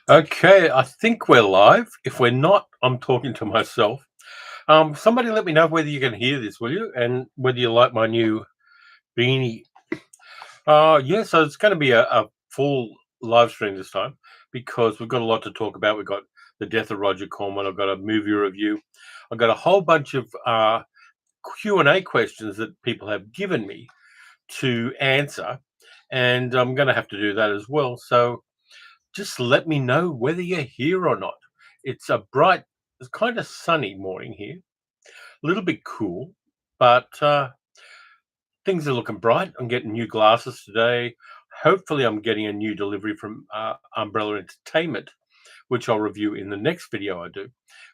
Okay, I think we're live. If we're not, I'm talking to myself. Somebody let me know whether you can hear this, will you? And whether you like my new beanie. Yeah, so it's going to be a full live stream this time because we've got a lot to talk about. We've got the death of Roger Corman. I've got a movie review. I've got a whole bunch of Q&A questions that people have given me to answer, and I'm going to have to do that as well. So just let me know whether you're here or not. It's a bright, it's kind of sunny morning here, a little bit cool, but things are looking bright. I'm getting new glasses today. Hopefully, I'm getting a new delivery from Umbrella Entertainment, which I'll review in the next video I do,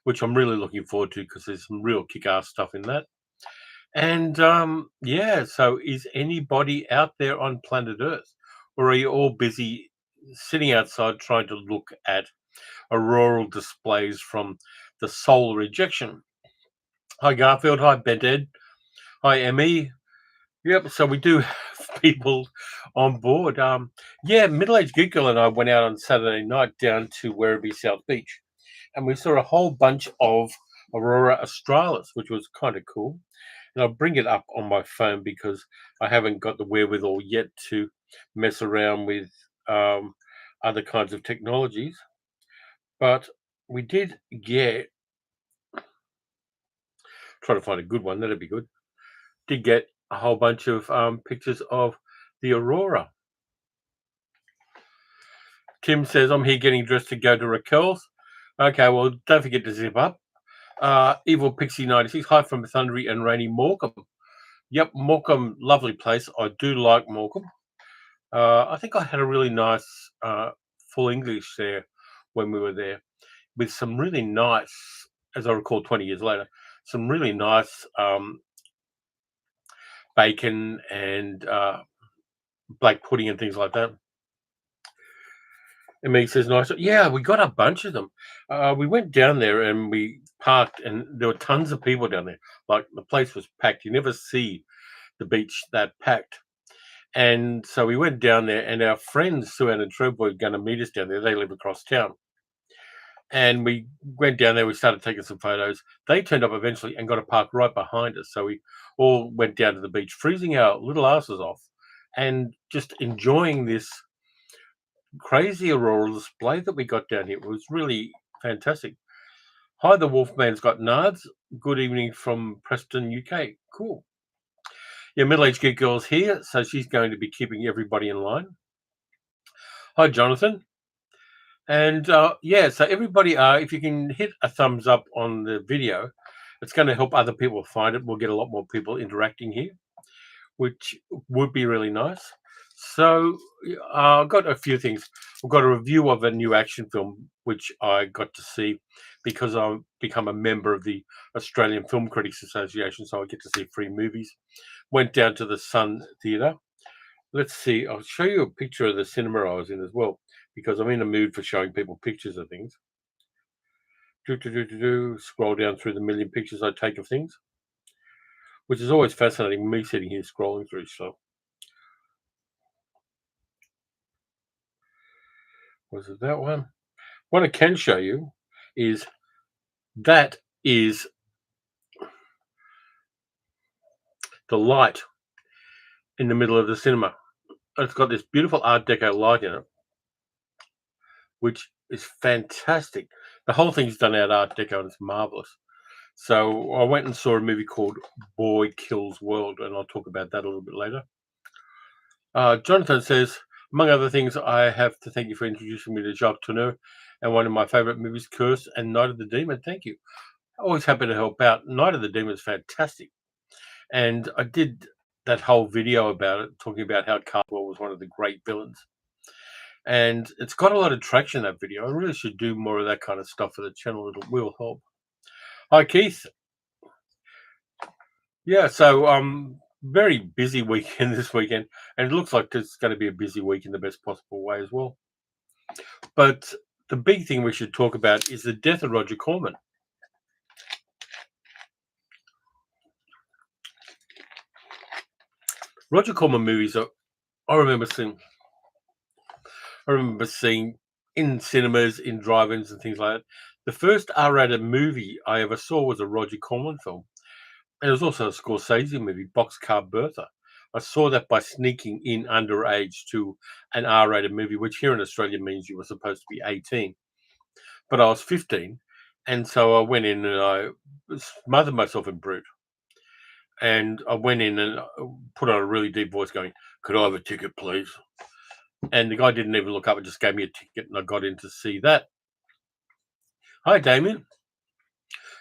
which I'm really looking forward to because there's some real kick ass stuff in that. And yeah, so is anybody out there on planet Earth? Or are you all busy sitting outside trying to look at auroral displays from the solar ejection? Hi, Garfield. Hi, Bented. Hi, Emmy. Yep. So we do have people on board. Yeah, middle-aged geek girl and I went out on Saturday night down to Werribee South Beach, and we saw a whole bunch of aurora australis, which was kind of cool. And I'll bring it up on my phone because I haven't got the wherewithal yet to mess around with other kinds of technologies. But we did get, try to find a good one, that'd be good. Did get a whole bunch of pictures of the aurora. Tim says, I'm here getting dressed to go to Raquel's. Okay, well, don't forget to zip up. Evil Pixie 96, hi from thundery and rainy Morecambe. Yep, Morecambe, lovely place. I do like Morecambe. I think I had a really nice full English there when we were there with some really nice, as I recall 20 years later, some really nice bacon and black pudding and things like that. And me says, nice. Yeah, we got a bunch of them. We went down there and we parked, and there were tons of people down there. Like the place was packed. You never see the beach that packed. And so we went down there, and our friends Sue Ann and Trev were going to meet us down there. They live across town. And we went down there. We started taking some photos. They turned up eventually and got a park right behind us. So we all went down to the beach, freezing our little asses off, and just enjoying this crazy auroral display that we got down here. It was really fantastic. Hi, the Wolfman's got nards. Good evening from Preston, UK. Cool. Yeah, middle-aged geek girl's here, so she's going to be keeping everybody in line. Hi, Jonathan. And yeah, so everybody, if you can hit a thumbs up on the video, it's going to help other people find it. We'll get a lot more people interacting here, which would be really nice. So I've got a few things. I've got a review of a new action film, which I got to see because I've become a member of the Australian Film Critics Association, so I get to see free movies. Went down to the Sun Theatre. Let's see, I'll show you a picture of the cinema I was in as well, because I'm in a mood for showing people pictures of things. Scroll down through the million pictures I take of things, which is always fascinating, me sitting here scrolling through stuff. Was it that one? What I can show you is that is the light in the middle of the cinema. It's got this beautiful Art Deco light in it, which is fantastic. The whole thing's done out Art Deco and it's marvelous. So I went and saw a movie called Boy Kills World, and I'll talk about that a little bit later. Jonathan says, among other things, I have to thank you for introducing me to Jacques Tourneur and one of my favorite movies, Curse and Night of the Demon. Thank you. Always happy to help out. Night of the Demon is fantastic. And I did that whole video about it, talking about how Cardwell was one of the great villains. And it's got a lot of traction, that video. I really should do more of that kind of stuff for the channel. It will help. Hi, Keith. Yeah, so very busy weekend this weekend, and it looks like it's going to be a busy week in the best possible way as well. But the big thing we should talk about is the death of Roger Corman. Roger Corman movies I remember seeing in cinemas, in drive-ins, and things like that. The first R-rated movie I ever saw was a Roger Corman film. And it was also a Scorsese movie, Boxcar Bertha. I saw that by sneaking in underage to an R-rated movie, which here in Australia means you were supposed to be 18. But I was 15, and so I went in and I smothered myself in brute. And I went in and put on a really deep voice going, "Could I have a ticket, please?" And the guy didn't even look up and just gave me a ticket, and I got in to see that. Hi, Damien.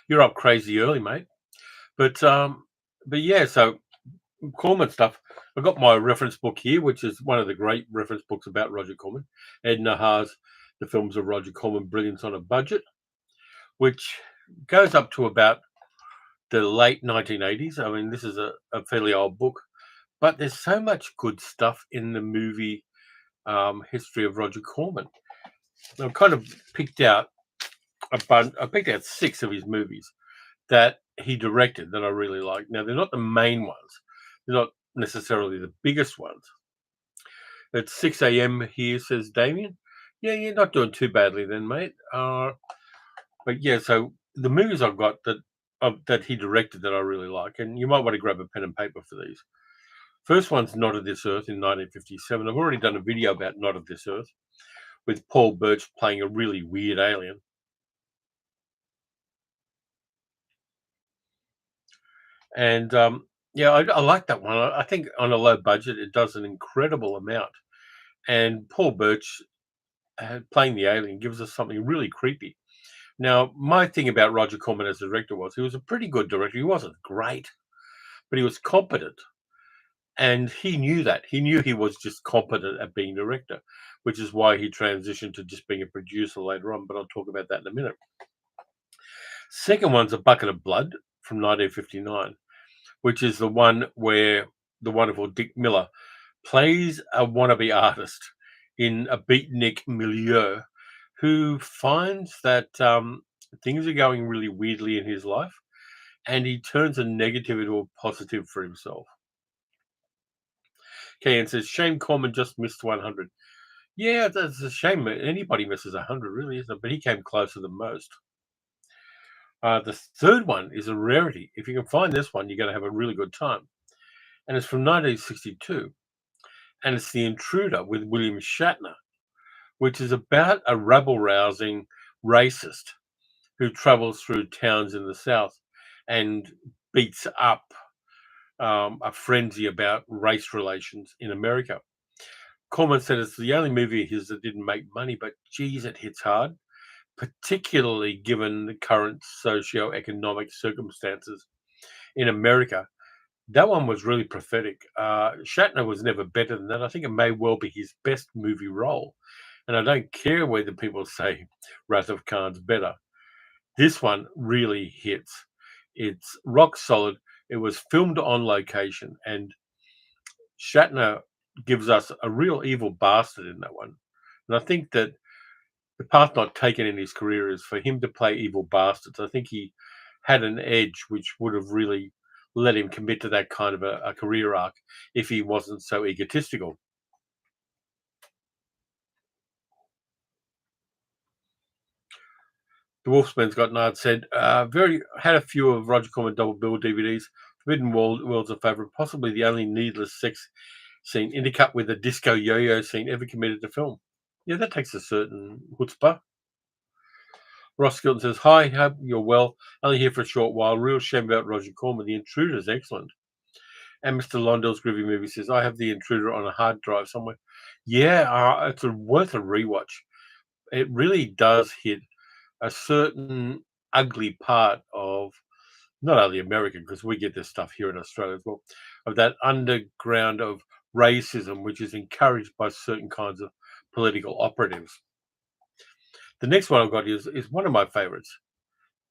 You're up crazy early, mate. But yeah, so Corman stuff. I've got my reference book here, which is one of the great reference books about Roger Corman. Edna Haas, The Films of Roger Corman, Brilliance on a Budget, which goes up to about the late 1980s. I mean, this is a fairly old book, but there's so much good stuff in the movie history of Roger Corman. I've kind of picked out I picked out 6 of his movies that he directed that I really like. Now, they're not the main ones. They're not necessarily the biggest ones. It's 6 a.m. here, says Damien. Yeah, you're not doing too badly then, mate. But yeah, so the movies I've got that he directed that I really like, and you might want to grab a pen and paper for these. First one's Not of This Earth in 1957. I've already done a video about Not of This Earth with Paul Birch playing a really weird alien. And yeah, I like that one. I think on a low budget, it does an incredible amount. And Paul Birch playing the alien gives us something really creepy. Now, my thing about Roger Corman as a director was he was a pretty good director. He wasn't great, but he was competent. And he knew that. He knew he was just competent at being director, which is why he transitioned to just being a producer later on. But I'll talk about that in a minute. Second one's A Bucket of Blood from 1959, which is the one where the wonderful Dick Miller plays a wannabe artist in a beatnik milieu who finds that things are going really weirdly in his life and he turns a negative into a positive for himself. Okay, and says, Shane Corman just missed 100. Yeah, that's a shame. Anybody misses 100, really, isn't it? But he came closer than most. The third one is a rarity. If you can find this one, you're going to have a really good time. And it's from 1962. And it's The Intruder with William Shatner, which is about a rabble-rousing racist who travels through towns in the South and beats up a frenzy about race relations in America. Corman said it's the only movie of his that didn't make money, but geez, it hits hard, particularly given the current socio-economic circumstances in America. That one was really prophetic. Shatner was never better than that. I think it may well be his best movie role. And I don't care whether people say Wrath of Khan's better. This one really hits. It's rock solid. It was filmed on location, and Shatner gives us a real evil bastard in that one. And I think that the path not taken in his career is for him to play evil bastards. I think he had an edge which would have really let him commit to that kind of a career arc if he wasn't so egotistical. The Wolfsman's Got Nard said, very had a few of Roger Corman double bill DVDs. Forbidden World's a favourite, possibly the only needless sex scene intercut with a disco yo-yo scene ever committed to film. Yeah, that takes a certain chutzpah. Ross Skilton says, hi, hope you're well. Only here for a short while. Real shame about Roger Corman. The Intruder is excellent. And Mr. Londell's Groovy Movie says, I have The Intruder on a hard drive somewhere. Yeah, it's worth a rewatch. It really does hit a certain ugly part of not only American, because we get this stuff here in Australia as well, of that underground of racism, which is encouraged by certain kinds of political operatives. The next one I've got is one of my favorites,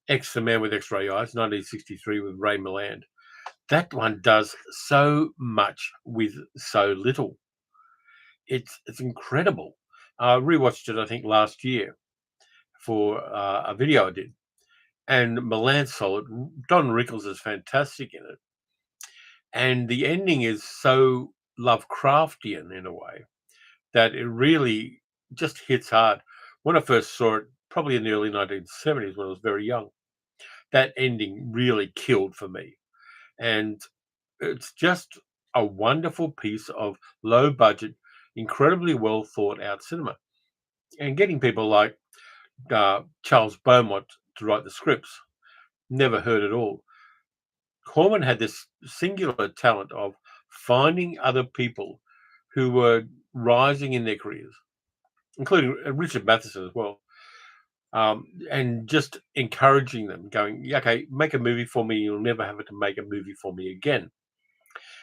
X the Man with X-Ray Eyes, 1963 with Ray Milland. That one does so much with so little. It's incredible. I rewatched it, I think, last year for a video I did. And Milan's solid. Don Rickles is fantastic in it. And the ending is so Lovecraftian in a way that it really just hits hard. When I first saw it, probably in the early 1970s when I was very young, that ending really killed for me. And it's just a wonderful piece of low budget, incredibly well thought out cinema. And getting people like Charles Beaumont to write the scripts, never heard at all. Corman had this singular talent of finding other people who were rising in their careers, including Richard Matheson as well, and just encouraging them, going, "Yeah, okay, make a movie for me. You'll never have to make a movie for me again."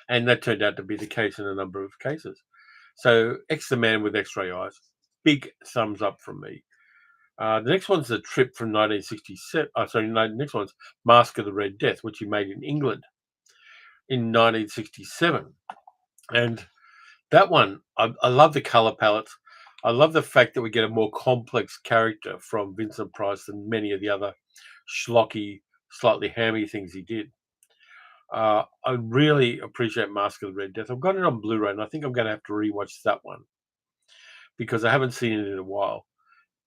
And that turned out to be the case in a number of cases. So, X the Man with X-ray eyes, big thumbs up from me. The next one's a trip from 1967. Sorry, no, the next one's Mask of the Red Death, which he made in England in 1967. And that one, I love the color palettes. I love the fact that we get a more complex character from Vincent Price than many of the other schlocky, slightly hammy things he did. I really appreciate Mask of the Red Death. I've got it on Blu-ray, and I think I'm going to have to rewatch that one because I haven't seen it in a while.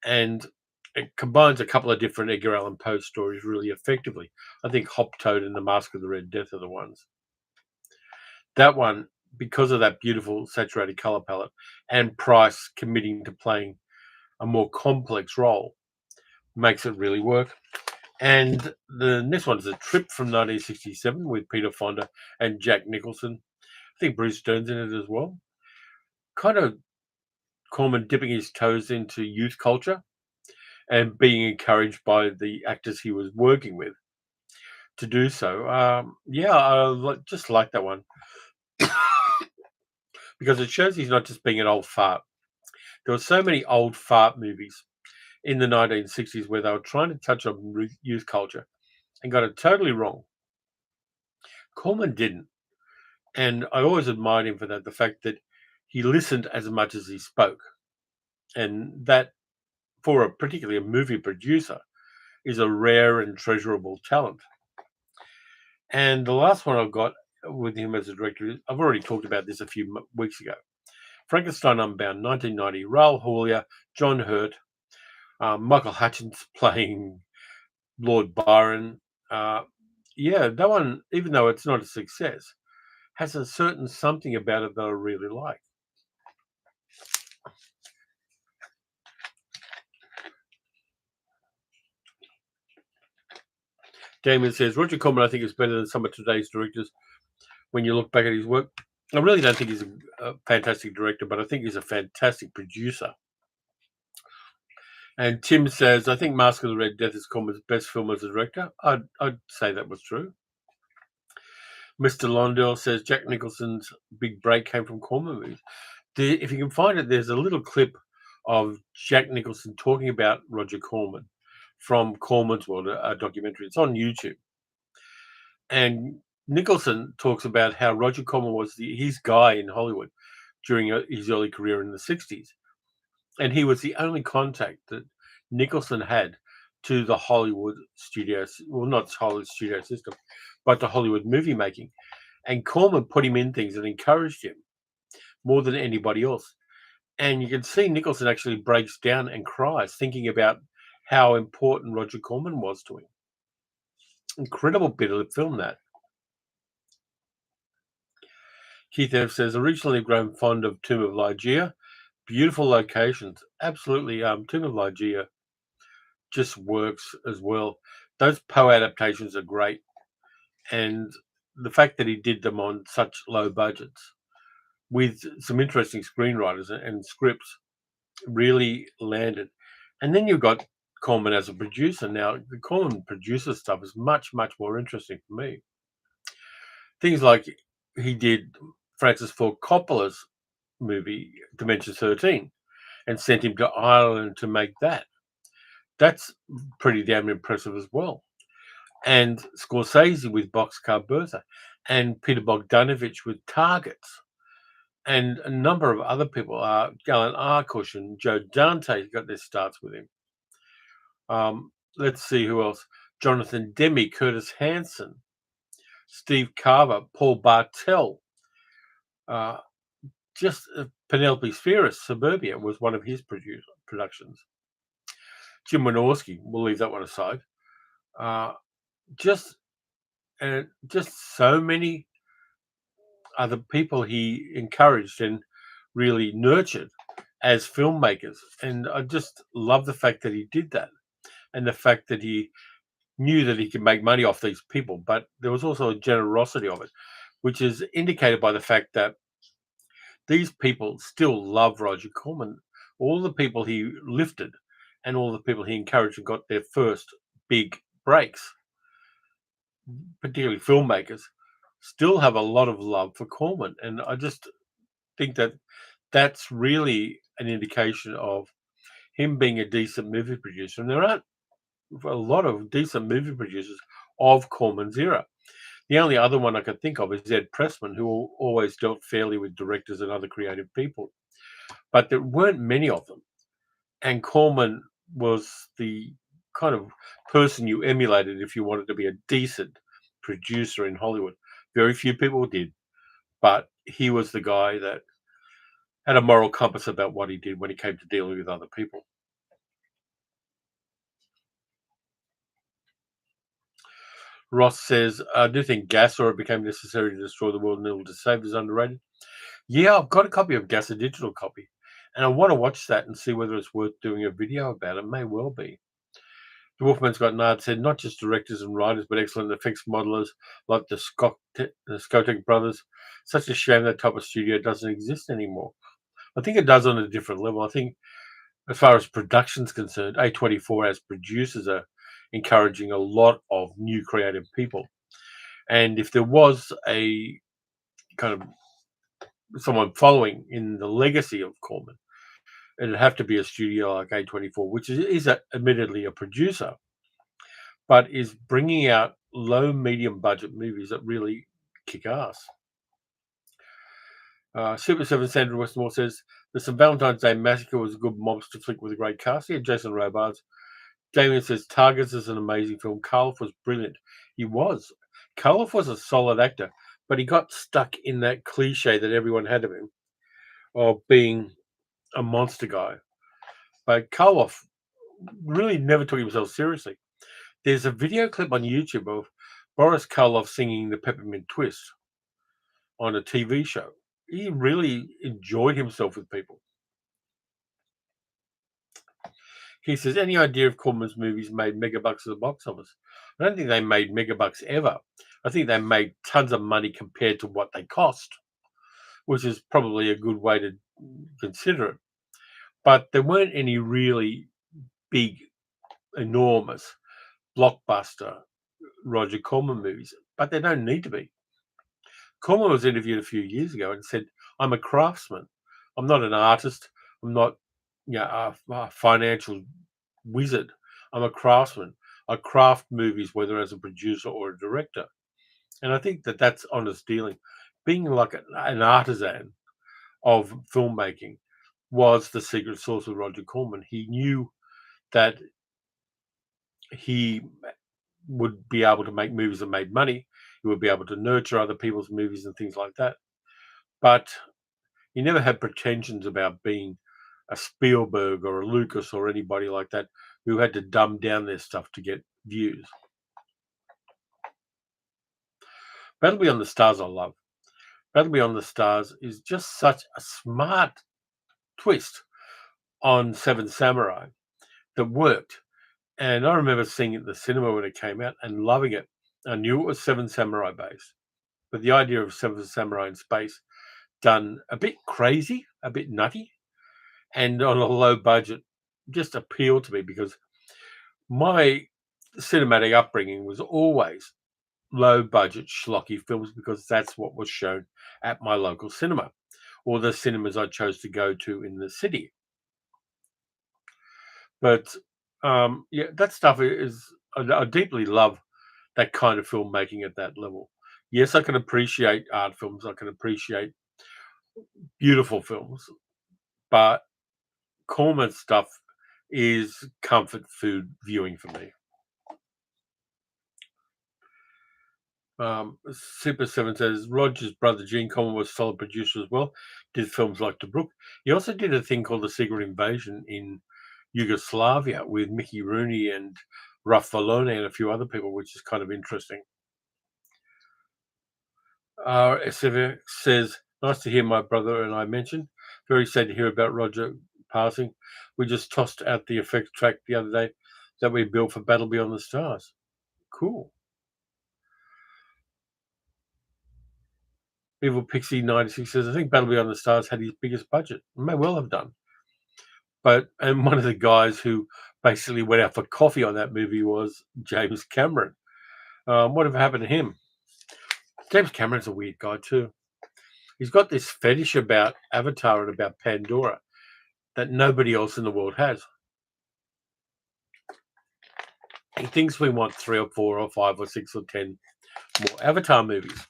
And it combines a couple of different Edgar Allan Poe stories really effectively. I think Hop Toad and the Mask of the Red Death are the ones. That one, because of that beautiful saturated color palette and Price committing to playing a more complex role, makes it really work. And the next one is A Trip from 1967 with Peter Fonda and Jack Nicholson. I think Bruce Dern's in it as well. Kind of Corman dipping his toes into youth culture and being encouraged by the actors he was working with to do so. Yeah, just like that one because it shows he's not just being an old fart. There were so many old fart movies in the 1960s where they were trying to touch on youth culture and got it totally wrong. Corman didn't. And I always admired him for that, the fact that he listened as much as he spoke. And that, for particularly a movie producer, is a rare and treasurable talent. And the last one I've got with him as a director, I've already talked about this a few weeks ago. Frankenstein Unbound, 1990, Raoul Julia, John Hurt, Michael Hutchins playing Lord Byron. Uh, yeah, that one, even though it's not a success, has a certain something about it that I really like. Damon says Roger Corman, I think, is better than some of today's directors. When you look back at his work, I really don't think he's a fantastic director, but I think he's a fantastic producer. And Tim says, I think Mask of the Red Death is Corman's best film as a director. I'd say that was true. Mr. Londell says Jack Nicholson's big break came from Corman movies. If you can find it, there's a little clip of Jack Nicholson talking about Roger Corman from Corman's World, a documentary. It's on YouTube. And Nicholson talks about how Roger Corman was his guy in Hollywood during his early career in the 60s. And he was the only contact that Nicholson had to the Hollywood studios, well, not Hollywood studio system, but the Hollywood movie making. And Corman put him in things and encouraged him more than anybody else. And you can see Nicholson actually breaks down and cries thinking about how important Roger Corman was to him. Incredible bit of the film, that. Keith F says, originally grown fond of Tomb of Lygia. Beautiful locations. Absolutely. Tomb of Lygia just works as well. Those Poe adaptations are great. And the fact that he did them on such low budgets with some interesting screenwriters and scripts really landed. And then you've got Corman as a producer. Now, the Corman producer stuff is much, much more interesting for me. Things like he did Francis Ford Coppola's movie, Dimension 13, and sent him to Ireland to make that. That's pretty damn impressive as well. And Scorsese with Boxcar Bertha, and Peter Bogdanovich with Targets, and a number of other people, Galen Arkush and Joe Dante got their starts with him. Let's see who else. Jonathan Demme, Curtis Hanson, Steve Carver, Paul Bartel. Just Penelope Spheris, Suburbia was one of his productions. Jim Wynorski, we'll leave that one aside. Uh, just just so many other people he encouraged and really nurtured as filmmakers, and I just love the fact that he did that, and the fact that he knew that he could make money off these people, but there was also a generosity of it, which is indicated by the fact that these people still love Roger Corman. All the people he lifted and all the people he encouraged and got their first big breaks, particularly filmmakers, still have a lot of love for Corman. And I just think that that's really an indication of him being a decent movie producer. And there aren't a lot of decent movie producers of Corman's era. The only other one I could think of is Ed Pressman, who always dealt fairly with directors and other creative people. But there weren't many of them. And Corman was the kind of person you emulated if you wanted to be a decent producer in Hollywood. Very few people did, but he was the guy that had a moral compass about what he did when it came to dealing with other people. Ross says, I do think gas, or it became necessary to destroy the world in order to save, is underrated. Yeah, I've got a copy of Gas, a digital copy, and I want to watch that and see whether it's worth doing a video about. It may well be. The Wolfman's Got Nard said, not just directors and writers, but excellent effects modelers like the Skotek brothers. Such a shame that type of studio doesn't exist anymore. I think it does on a different level. I think as far as production's concerned, A24 as producers are encouraging a lot of new creative people. And if there was a kind of someone following in the legacy of Corman, it'd have to be a studio like A24, which is admittedly a producer, but is bringing out low, medium budget movies that really kick ass. Super 7 Sandra Westmore says, the St. Valentine's Day Massacre was a good mobster flick with a great cast. Yeah, Jason Robards. Damien says, Targets is an amazing film. Karloff was brilliant. He was. Karloff was a solid actor, but he got stuck in that cliche that everyone had of him, of being a monster guy. But Karloff really never took himself seriously. There's a video clip on YouTube of Boris Karloff singing the Peppermint Twist on a TV show. He really enjoyed himself with people. He says, any idea if Corman's movies made megabucks at the box office? I don't think they made megabucks ever. I think they made tons of money compared to what they cost, which is probably a good way to consider it. But there weren't any really big, enormous, blockbuster Roger Corman movies, but they don't need to be. Corman was interviewed a few years ago and said, I'm a craftsman. I'm not an artist. I'm not a financial wizard. I'm a craftsman. I craft movies, whether as a producer or a director. And I think that that's honest dealing. Being like an artisan of filmmaking was the secret sauce of Roger Corman. He knew that he would be able to make movies that made money. He would be able to nurture other people's movies and things like that. But he never had pretensions about being a Spielberg or a Lucas or anybody like that who had to dumb down their stuff to get views. Battle Beyond the Stars I love. Battle Beyond the Stars is just such a smart twist on Seven Samurai that worked. And I remember seeing it at the cinema when it came out and loving it. I knew it was Seven Samurai based, but the idea of Seven Samurai in space done a bit crazy, a bit nutty, and on a low budget just appealed to me because my cinematic upbringing was always low budget schlocky films because that's what was shown at my local cinema or the cinemas I chose to go to in the city. But yeah, that stuff is, I deeply love that kind of filmmaking at that level. Yes, I can appreciate art films, I can appreciate beautiful films, but Corman stuff is comfort food viewing for me. Super Seven says Roger's brother Gene Corman was a solid producer as well. Did films like To Brook. He also did a thing called The Secret Invasion in Yugoslavia with Mickey Rooney and Raffolone and a few other people, which is kind of interesting. Sever says, nice to hear my brother and I mentioned. Very sad to hear about Roger passing. We just tossed out the effects track the other day that we built for Battle Beyond the Stars. Cool. Evil Pixie 96 says, I think Battle Beyond the Stars had his biggest budget. It may well have done. And one of the guys who basically went out for coffee on that movie was James Cameron. Whatever happened to him? James Cameron's a weird guy too. He's got this fetish about Avatar and about Pandora that nobody else in the world has. He thinks we want 3 or 4 or 5 or 6 or 10 more Avatar movies.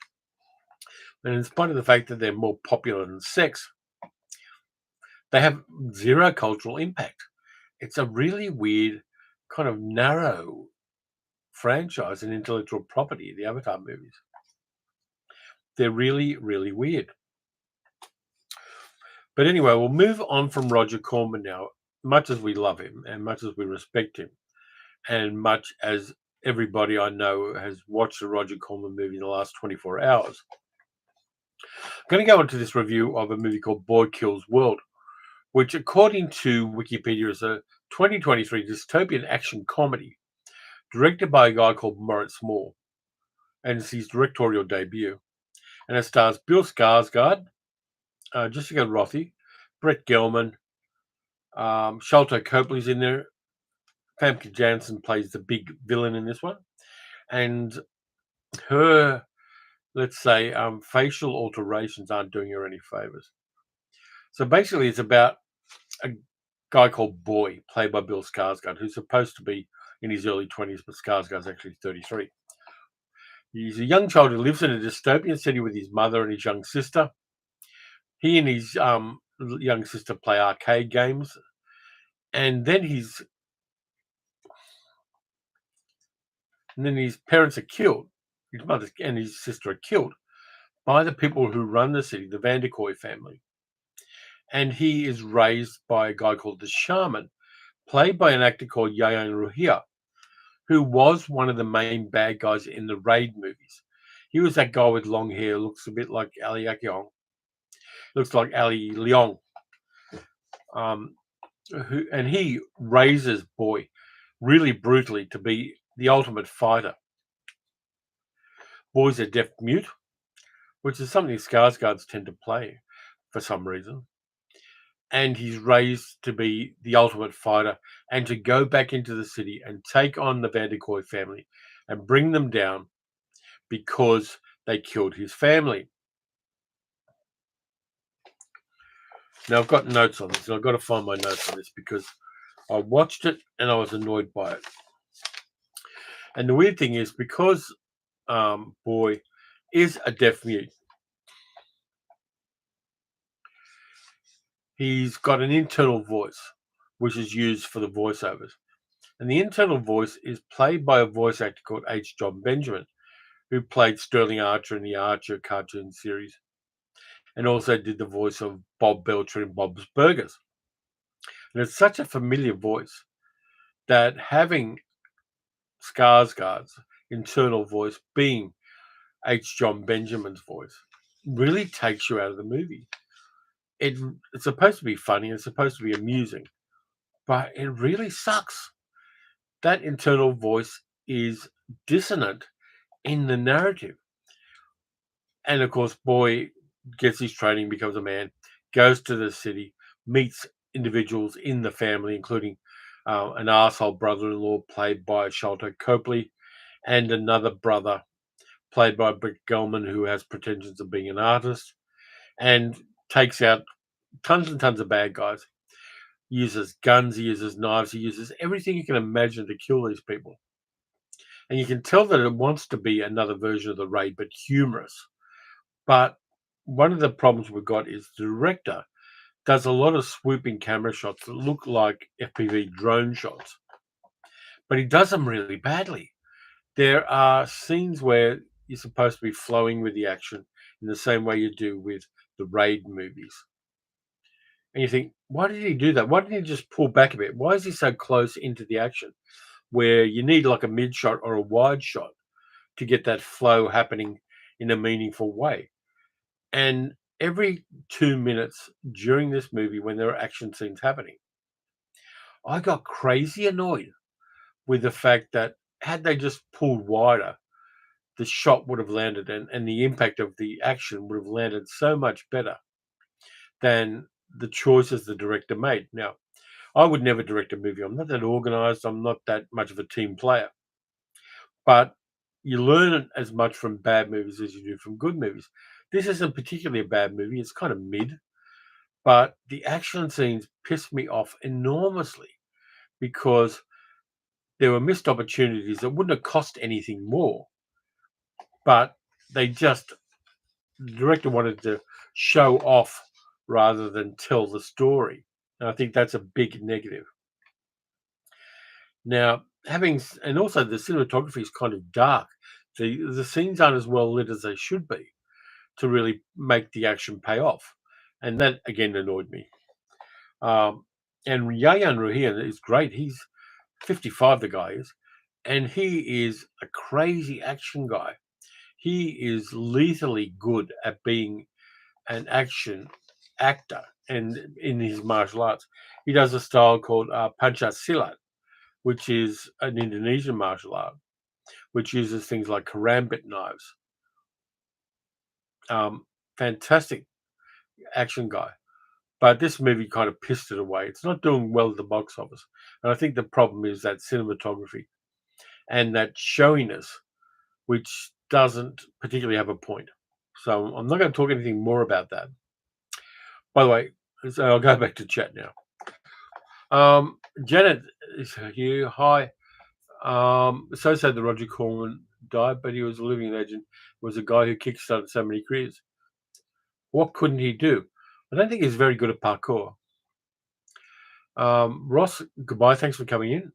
And in spite of the fact that they're more popular than sex, they have zero cultural impact. It's a really weird, kind of narrow franchise and intellectual property, the Avatar movies. They're really, really weird. But anyway, we'll move on from Roger Corman now, much as we love him and much as we respect him, and much as everybody I know has watched a Roger Corman movie in the last 24 hours. I'm going to go into this review of a movie called Boy Kills World, which, according to Wikipedia, is a 2023 dystopian action comedy directed by a guy called Moritz Moore, and it's his directorial debut. And it stars Bill Skarsgård, Jessica Rothy, Brett Gelman, Sholto Copley's in there. Famke Janssen plays the big villain in this one, and her, let's say, facial alterations aren't doing her any favors. So basically, it's about a guy called Boy, played by Bill Skarsgård, who's supposed to be in his early 20s, but Skarsgård's actually 33. He's a young child who lives in a dystopian city with his mother and his young sister. He and his young sister play arcade games, and then his parents are killed. His mother and his sister are killed by the people who run the city, the Van der Kooi family. And he is raised by a guy called the Shaman, played by an actor called Yayan Ruhia, who was one of the main bad guys in the Raid movies. He was that guy with long hair, looks a bit like Ali Akiong. Looks like Ali Leong. And he raises Boy really brutally to be the ultimate fighter. Boy's a deaf mute, which is something Skarsgårds tend to play for some reason. And he's raised to be the ultimate fighter and to go back into the city and take on the Van der Kooi family and bring them down because they killed his family. Now, I've got notes on this, and I've got to find my notes on this because I watched it and I was annoyed by it. And the weird thing is, because Boy is a deaf mute, he's got an internal voice, which is used for the voiceovers. And the internal voice is played by a voice actor called H. John Benjamin, who played Sterling Archer in the Archer cartoon series, and also did the voice of Bob Belcher in Bob's Burgers. And it's such a familiar voice that having Skarsgård's internal voice being H. John Benjamin's voice really takes you out of the movie. It's supposed to be funny, it's supposed to be amusing, but it really sucks. That internal voice is dissonant in the narrative. And of course, Boy gets his training, becomes a man, goes to the city, meets individuals in the family, including an asshole brother-in-law played by Sholto Copley, and another brother played by Brett Gelman, who has pretensions of being an artist, and takes out tons and tons of bad guys. He uses guns, he uses knives, he uses everything you can imagine to kill these people. And you can tell that it wants to be another version of the Raid, but humorous. But one of the problems we've got is the director does a lot of swooping camera shots that look like FPV drone shots, but he does them really badly. There are scenes where you're supposed to be flowing with the action in the same way you do with the Raid movies. And you think, Why did he do that? Why didn't he just pull back a bit? Why is he so close into the action where you need like a mid shot or a wide shot to get that flow happening in a meaningful way? And every 2 minutes during this movie, when there are action scenes happening, I got crazy annoyed with the fact that had they just pulled wider, the shot would have landed and the impact of the action would have landed so much better than the choices the director made. Now, I would never direct a movie. I'm not that organized. I'm not that much of a team player. But you learn as much from bad movies as you do from good movies. This isn't particularly a bad movie. It's kind of mid, but the action scenes pissed me off enormously because there were missed opportunities that wouldn't have cost anything more, but they just the director wanted to show off rather than tell the story. And I think that's a big negative. Now, and also the cinematography is kind of dark. The scenes aren't as well lit as they should be to really make the action pay off, and that again annoyed me. Um, and Yayan Ruhian is great. He's 55, the guy is, and he is a crazy action guy. He is lethally good at being an action actor and in his martial arts. He does a style called Panchat Silat, which is an Indonesian martial art, which uses things like karambit knives. Um, Fantastic action guy. But this movie kind of pissed it away. It's not doing well at the box office. And I think the problem is that cinematography and that showiness, which doesn't particularly have a point. So I'm not going to talk anything more about that. By the way, so I'll go back to chat now. Janet is here. Hi. So sad that Roger Corman died, but he was a living legend. Was a guy who kickstarted so many careers. What couldn't he do? I don't think he's very good at parkour. Ross, goodbye. Thanks for coming in.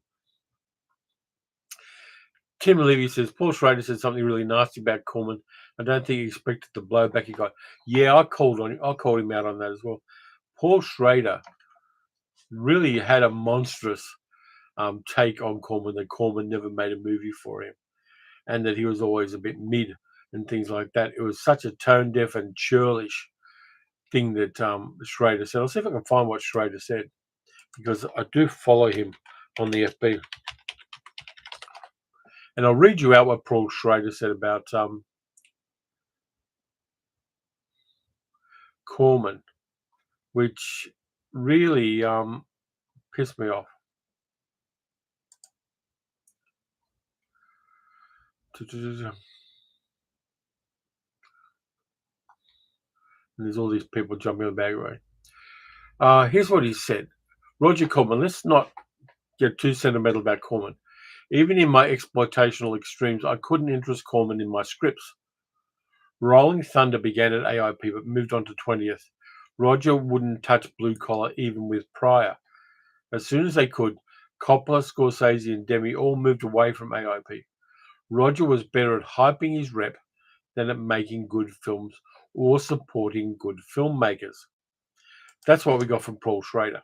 Tim Levy says Paul Schrader said something really nasty about Corman. I don't think he expected the blowback he got. Yeah, I called him out on that as well. Paul Schrader really had a monstrous take on Corman, that Corman never made a movie for him, and that he was always a bit mid and things like that. It was such a tone deaf and churlish thing that Schrader said. I'll see if I can find what Schrader said, because I do follow him on the FB. And I'll read you out what Paul Schrader said about Corman, which really pissed me off. And there's all these people jumping on the bandwagon. Here's what he said. Roger Corman, let's not get too sentimental about Corman. Even in my exploitational extremes, I couldn't interest Corman in my scripts. Rolling Thunder began at AIP but moved on to 20th. Roger wouldn't touch blue collar even with Pryor. As soon as they could, Coppola, Scorsese, and Demi all moved away from AIP. Roger was better at hyping his rep than at making good films or supporting good filmmakers. That's what we got from Paul Schrader.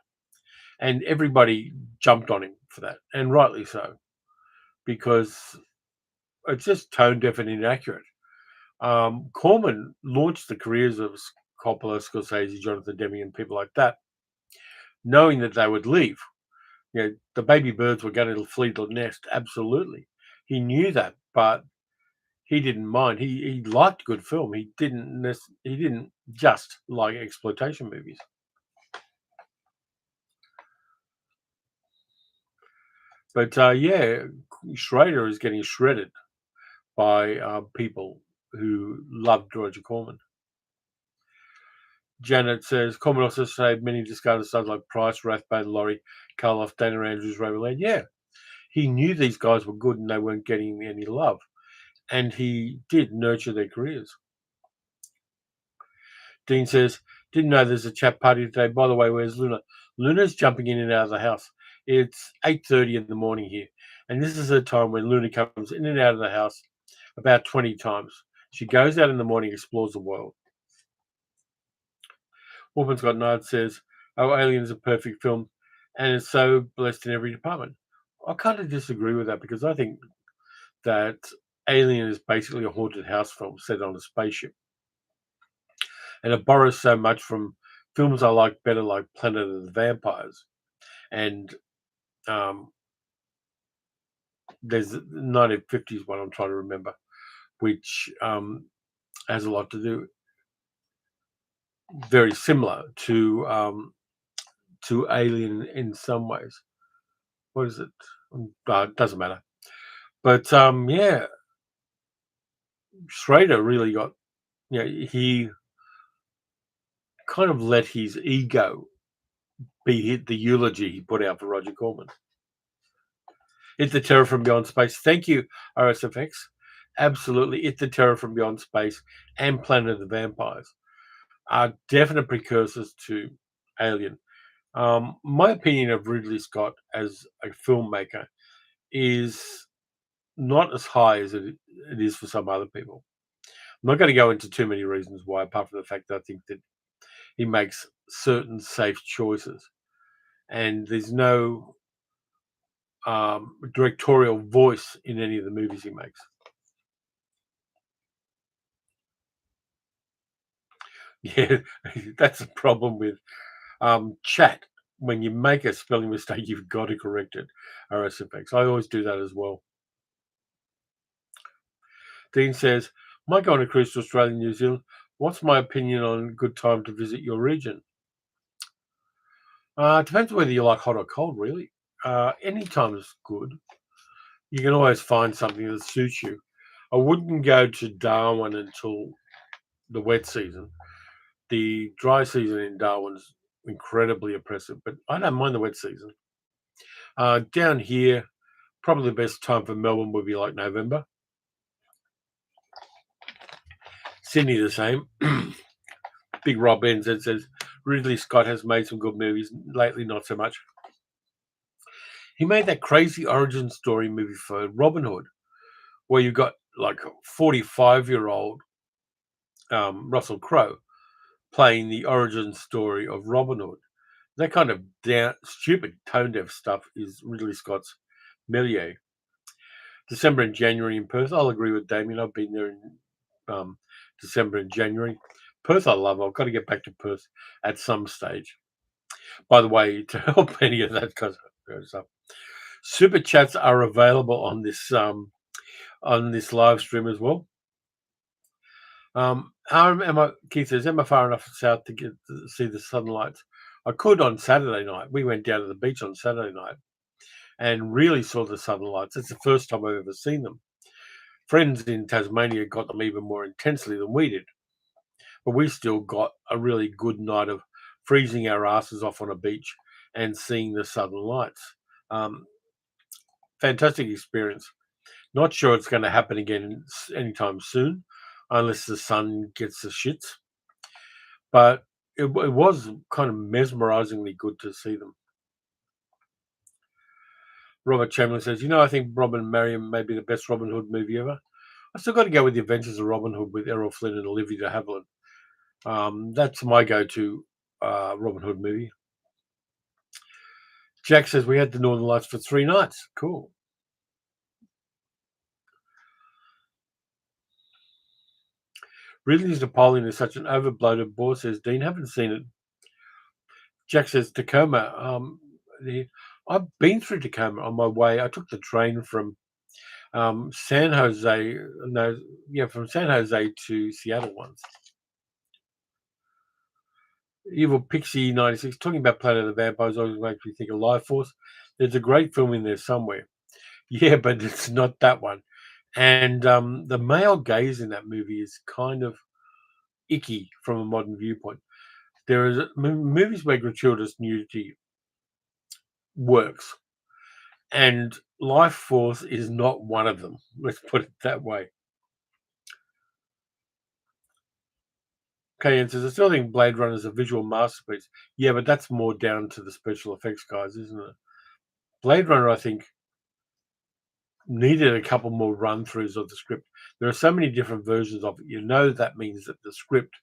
And everybody jumped on him for that, and rightly so, because it's just tone deaf and inaccurate. Corman launched the careers of Coppola, Scorsese, Jonathan Demme, and people like that, knowing that they would leave. The baby birds were going to flee the nest. Absolutely, he knew that, but he didn't mind. He liked good film. He didn't just like exploitation movies. But yeah, Schrader is getting shredded by people who loved Roger Corman. Janet says Corman also saved many discarded stars like Price, Rathbone, Laurie, Karloff, Dana Andrews, Ray Milland. Yeah, he knew these guys were good and they weren't getting any love, and he did nurture their careers. Dean says, didn't know there's a chat party today. By the way, where's Luna? Luna's jumping in and out of the house. It's 8:30 in the morning here, and this is a time when Luna comes in and out of the house about 20 times. She goes out in the morning, explores the world. Wolfman's Got Nard says, Oh, Alien is a perfect film, and it's so blessed in every department. I kind of disagree with that because I think that Alien is basically a haunted house film set on a spaceship, and it borrows so much from films I like better, like Planet of the Vampires, and um, there's the 1950s one I'm trying to remember, which has a lot to do, very similar to Alien in some ways. What is it? It doesn't matter. But yeah, Schrader really got, he kind of let his ego be the eulogy he put out for Roger Corman. It's the Terror from Beyond Space. Thank you, RSFX. Absolutely. It's the Terror from Beyond Space and Planet of the Vampires are definite precursors to Alien. My opinion of Ridley Scott as a filmmaker is not as high as it is for some other people. I'm not going to go into too many reasons why, apart from the fact that I think that he makes certain safe choices, and there's no directorial voice in any of the movies he makes. Yeah, that's a problem with chat. When you make a spelling mistake, you've got to correct it. RSFX. I always do that as well. Dean says, "Might go on a cruise to Australia and New Zealand. What's my opinion on a good time to visit your region?" It depends whether you like hot or cold, really. Any time is good. You can always find something that suits you. I wouldn't go to Darwin until the wet season. The dry season in Darwin's incredibly oppressive, but I don't mind the wet season. Down here, probably the best time for Melbourne would be like November. Sydney, the same. Big Rob NZ says Ridley Scott has made some good movies lately, not so much. He made that crazy origin story movie for Robin Hood, where you got like a 45-year-old Russell Crowe playing the origin story of Robin Hood. That kind of stupid tone deaf stuff is Ridley Scott's milieu. December and January in Perth, I'll agree with Damien. I've been there in December and January. Perth, I love. I've got to get back to Perth at some stage. By the way, to help any of that kind of stuff, super chats are available on this live stream as well. Keith says, am I far enough south to get to see the Southern Lights? I could on Saturday night. We went down to the beach on Saturday night and really saw the Southern Lights. It's the first time I've ever seen them. Friends in Tasmania got them even more intensely than we did. But we still got a really good night of freezing our asses off on a beach and seeing the Southern Lights. Fantastic experience. Not sure it's going to happen again anytime soon, unless the sun gets the shits. But it was kind of mesmerizingly good to see them. Robert Chamberlain says, I think Robin and Marion may be the best Robin Hood movie ever. I still got to go with The Adventures of Robin Hood with Errol Flynn and Olivia de Havilland. That's my go-to Robin Hood movie. Jack says, we had the Northern Lights for 3 nights. Cool. Ridley's Napoleon is such an overbloated bore, says Dean. Haven't seen it. Jack says, Tacoma. I've been through Tacoma on my way. I took the train from San Jose. From San Jose to Seattle once. Evil Pixie 96, talking about Planet of the Vampires always makes me think of Life Force. There's a great film in there somewhere. Yeah, but it's not that one. And the male gaze in that movie is kind of icky from a modern viewpoint. There is movies where gratuitous nudity works, and Life Force is not one of them. Let's put it that way. Okay, and says, I still think Blade Runner is a visual masterpiece. Yeah, but that's more down to the special effects guys, isn't it? Blade Runner, I think, needed a couple more run-throughs of the script. There are so many different versions of it. That means that the script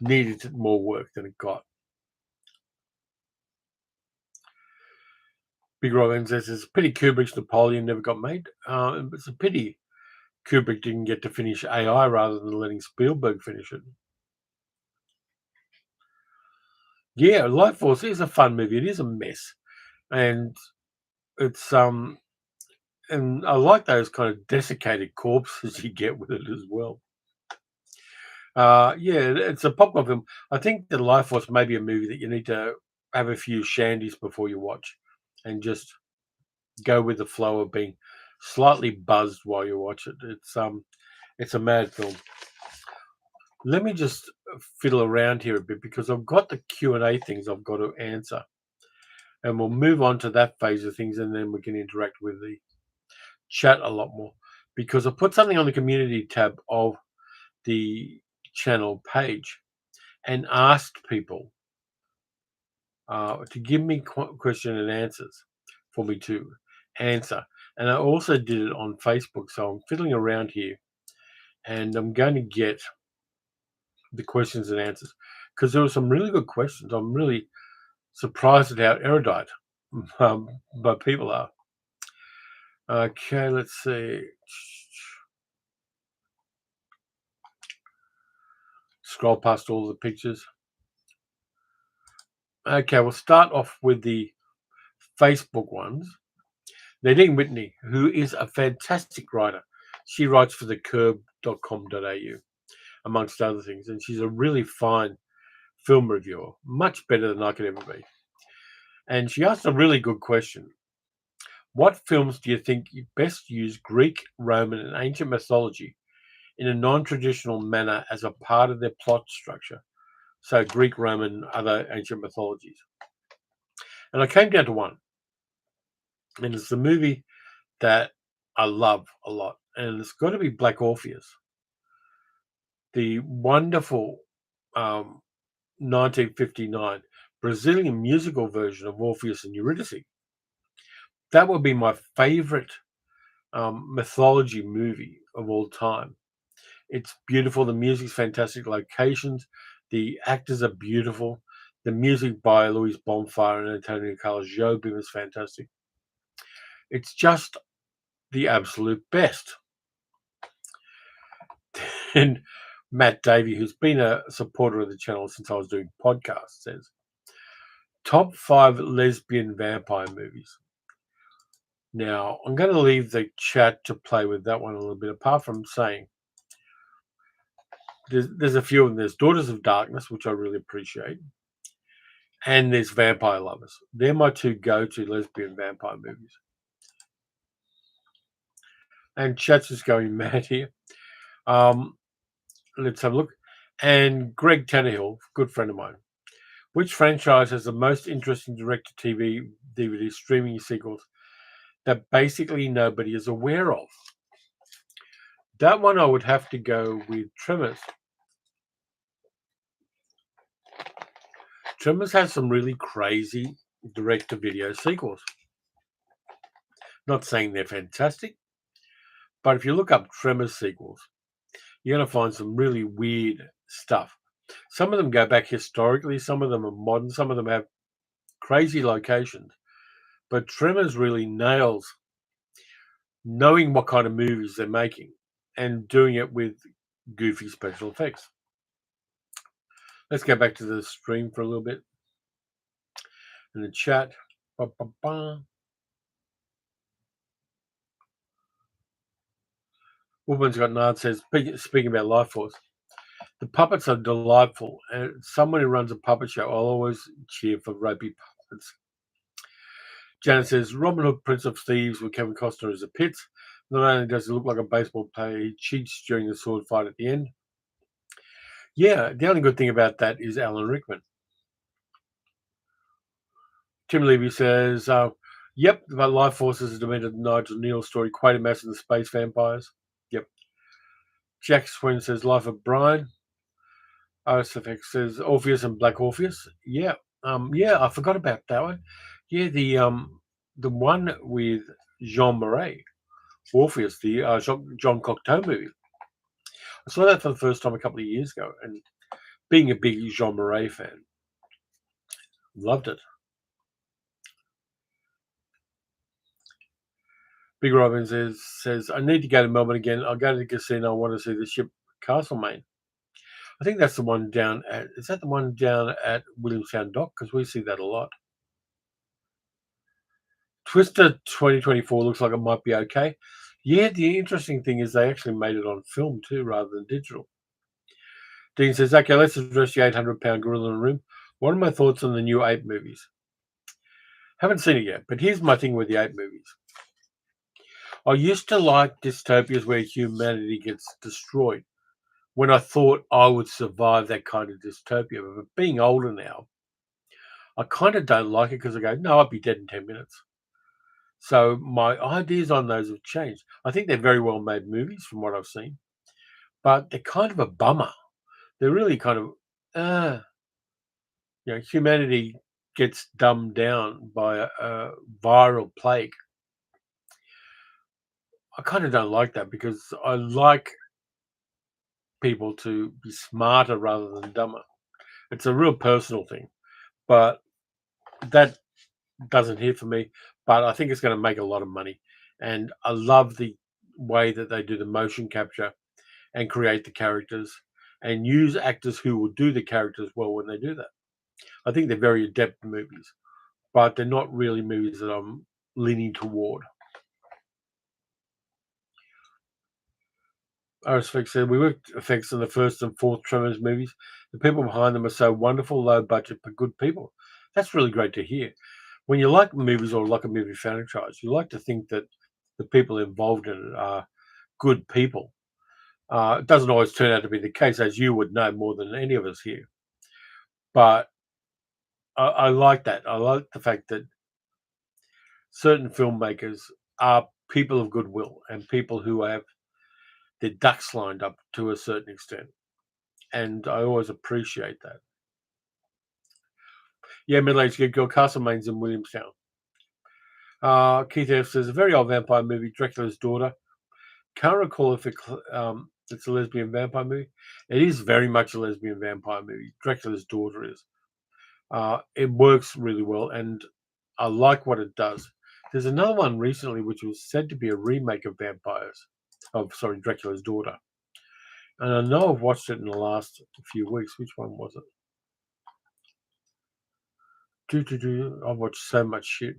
needed more work than it got. Big Robin says it's a pity Kubrick's Napoleon never got made. It's a pity Kubrick didn't get to finish AI rather than letting Spielberg finish it. Yeah, Life Force is a fun movie. It is a mess, and it's and I like those kind of desiccated corpses you get with it as well. Yeah, it's a popcorn film. I think that Life Force may be a movie that you need to have a few shandies before you watch, and just go with the flow of being slightly buzzed while you watch it. It's a mad film. Let me just fiddle around here a bit because I've got the Q&A things I've got to answer, and we'll move on to that phase of things, and then we can interact with the chat a lot more, because I put something on the community tab of the channel page and asked people to give me question and answers for me to answer. And I also did it on Facebook. So I'm fiddling around here and I'm going to get the questions and answers because there were some really good questions. I'm really surprised at how erudite but people are. Okay, let's see. Scroll past all the pictures. Okay, we'll start off with the Facebook ones. Nadine Whitney, who is a fantastic writer. She writes for thecurb.com.au, amongst other things, and she's a really fine film reviewer, much better than I could ever be. And she asked a really good question. What films do you think best use Greek, Roman, and ancient mythology in a non-traditional manner as a part of their plot structure? So Greek, Roman, other ancient mythologies. And I came down to one, and it's the movie that I love a lot, and it's got to be Black Orpheus, the wonderful 1959 Brazilian musical version of Orpheus and Eurydice. That would be my favorite mythology movie of all time. It's beautiful. The music's fantastic. Locations, the actors are beautiful. The music by Luis Bonfire and Antonio Carlos Jobim is fantastic. It's just the absolute best. And Matt Davey, who's been a supporter of the channel since I was doing podcasts, says top 5 lesbian vampire movies. Now, I'm going to leave the chat to play with that one a little bit, apart from saying there's a few of them. There's Daughters of Darkness, which I really appreciate, and there's Vampire Lovers. They're my 2 go-to lesbian vampire movies. And chat's just going mad here. Let's have a look. And Greg Tannehill, good friend of mine. Which franchise has the most interesting direct-to-TV DVD streaming sequels that basically nobody is aware of? That one I would have to go with Tremors. Tremors has some really crazy direct-to-video sequels. Not saying they're fantastic, but if you look up Tremors sequels, you're going to find some really weird stuff. Some of them go back historically, some of them are modern, some of them have crazy locations. But Tremors really nails knowing what kind of movies they're making and doing it with goofy special effects. Let's go back to the stream for a little bit. In the chat. Woman's Got Nard says, speaking about Life Force, the puppets are delightful, and someone who runs a puppet show, I'll always cheer for ropey puppets. Janet says, Robin Hood, Prince of Thieves with Kevin Costner as a Pitts. Not only does he look like a baseball player, he cheats during the sword fight at the end. Yeah, the only good thing about that is Alan Rickman. Tim Levy says, yep, about Life Force is a demented Nigel Neal story, Quatermass and the Space Vampires. Yep. Jack Swin says, Life of Brian. OSFX says, Orpheus and Black Orpheus. Yeah. Yeah, I forgot about that one. Yeah, the one with Jean Marais, Orpheus, the John Cocteau movie. I saw that for the first time a couple of years ago, and being a big Jean Marais fan, loved it. Big Robin says I need to go to Melbourne again. I'll go to the casino. I want to see the ship Castlemaine. I think that's the one down at. Is that the one down at Williamstown Dock? Because we see that a lot. Twister 2024 looks like it might be okay. Yeah, the interesting thing is they actually made it on film too, rather than digital. Dean says, okay, let's address the 800-pound gorilla in the room. What are my thoughts on the new Ape movies? Haven't seen it yet, but here's my thing with the Ape movies. I used to like dystopias where humanity gets destroyed when I thought I would survive that kind of dystopia. But being older now, I kind of don't like it because I go, no, I'd be dead in 10 minutes. So my ideas on those have changed. I think they're very well made movies from what I've seen, but they're kind of a bummer. They're really kind of, uh, humanity gets dumbed down by a viral plague. I kind of don't like that because I like people to be smarter rather than dumber. It's a real personal thing, but that doesn't hit for me. But I think it's going to make a lot of money, and I love the way that they do the motion capture and create the characters and use actors who will do the characters well when they do that. I think they're very adept movies, but they're not really movies that I'm leaning toward. RSFX said, we worked effects in the first and fourth Tremors movies. The people behind them are so wonderful, low budget, but good people. That's really great to hear. When you like movies or like a movie franchise, you like to think that the people involved in it are good people. It doesn't always turn out to be the case, as you would know more than any of us here. But I like that. I like the fact that certain filmmakers are people of goodwill and people who have their ducks lined up to a certain extent. And I always appreciate that. Yeah, middle-aged good girl, Castlemaine's in Williamstown. Keith F says, a very old vampire movie, Dracula's Daughter. Can't recall if it's a lesbian vampire movie. It is very much a lesbian vampire movie. Dracula's Daughter is. It works really well, and I like what it does. There's another one recently which was said to be a remake of Dracula's Daughter. And I know I've watched it in the last few weeks. Which one was it? I've watched so much shit.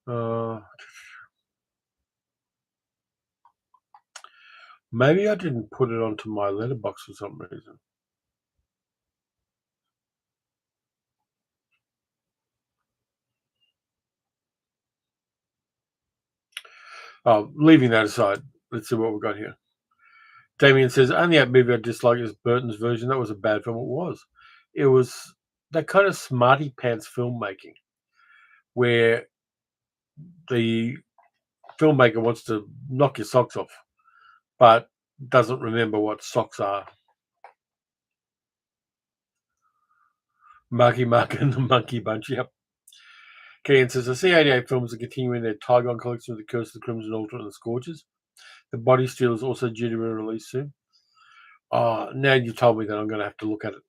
Uh, Maybe I didn't put it onto my letterbox for some reason. Leaving that aside, let's see what we've got here. Damien says, only that movie I dislike is Burton's version. That was a bad film. It was. It was that kind of smarty pants filmmaking where the filmmaker wants to knock your socks off, but doesn't remember what socks are. Marky Mark and the Monkey Bunch, yep. Kean says, the C-88 films are continuing their Tygon collection with The Curse of the Crimson Altar and The Scorches. The Body Steal is also due to be released soon. Oh, now you told me that I'm going to have to look at it.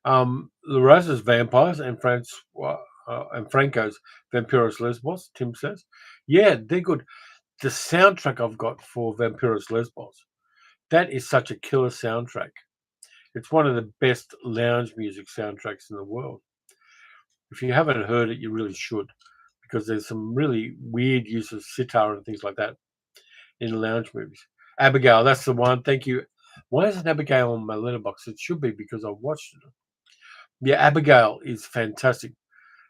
Larazza's Vampires and Franco's Vampiros Lesbos, Tim says. Yeah, they're good. The soundtrack I've got for Vampiros Lesbos, that is such a killer soundtrack. It's one of the best lounge music soundtracks in the world. If you haven't heard it, you really should, because there's some really weird use of sitar and things like that in lounge movies. Abigail, that's the one. Thank you. Why isn't Abigail on my letterbox? It should be because I've watched it. Yeah, Abigail is fantastic.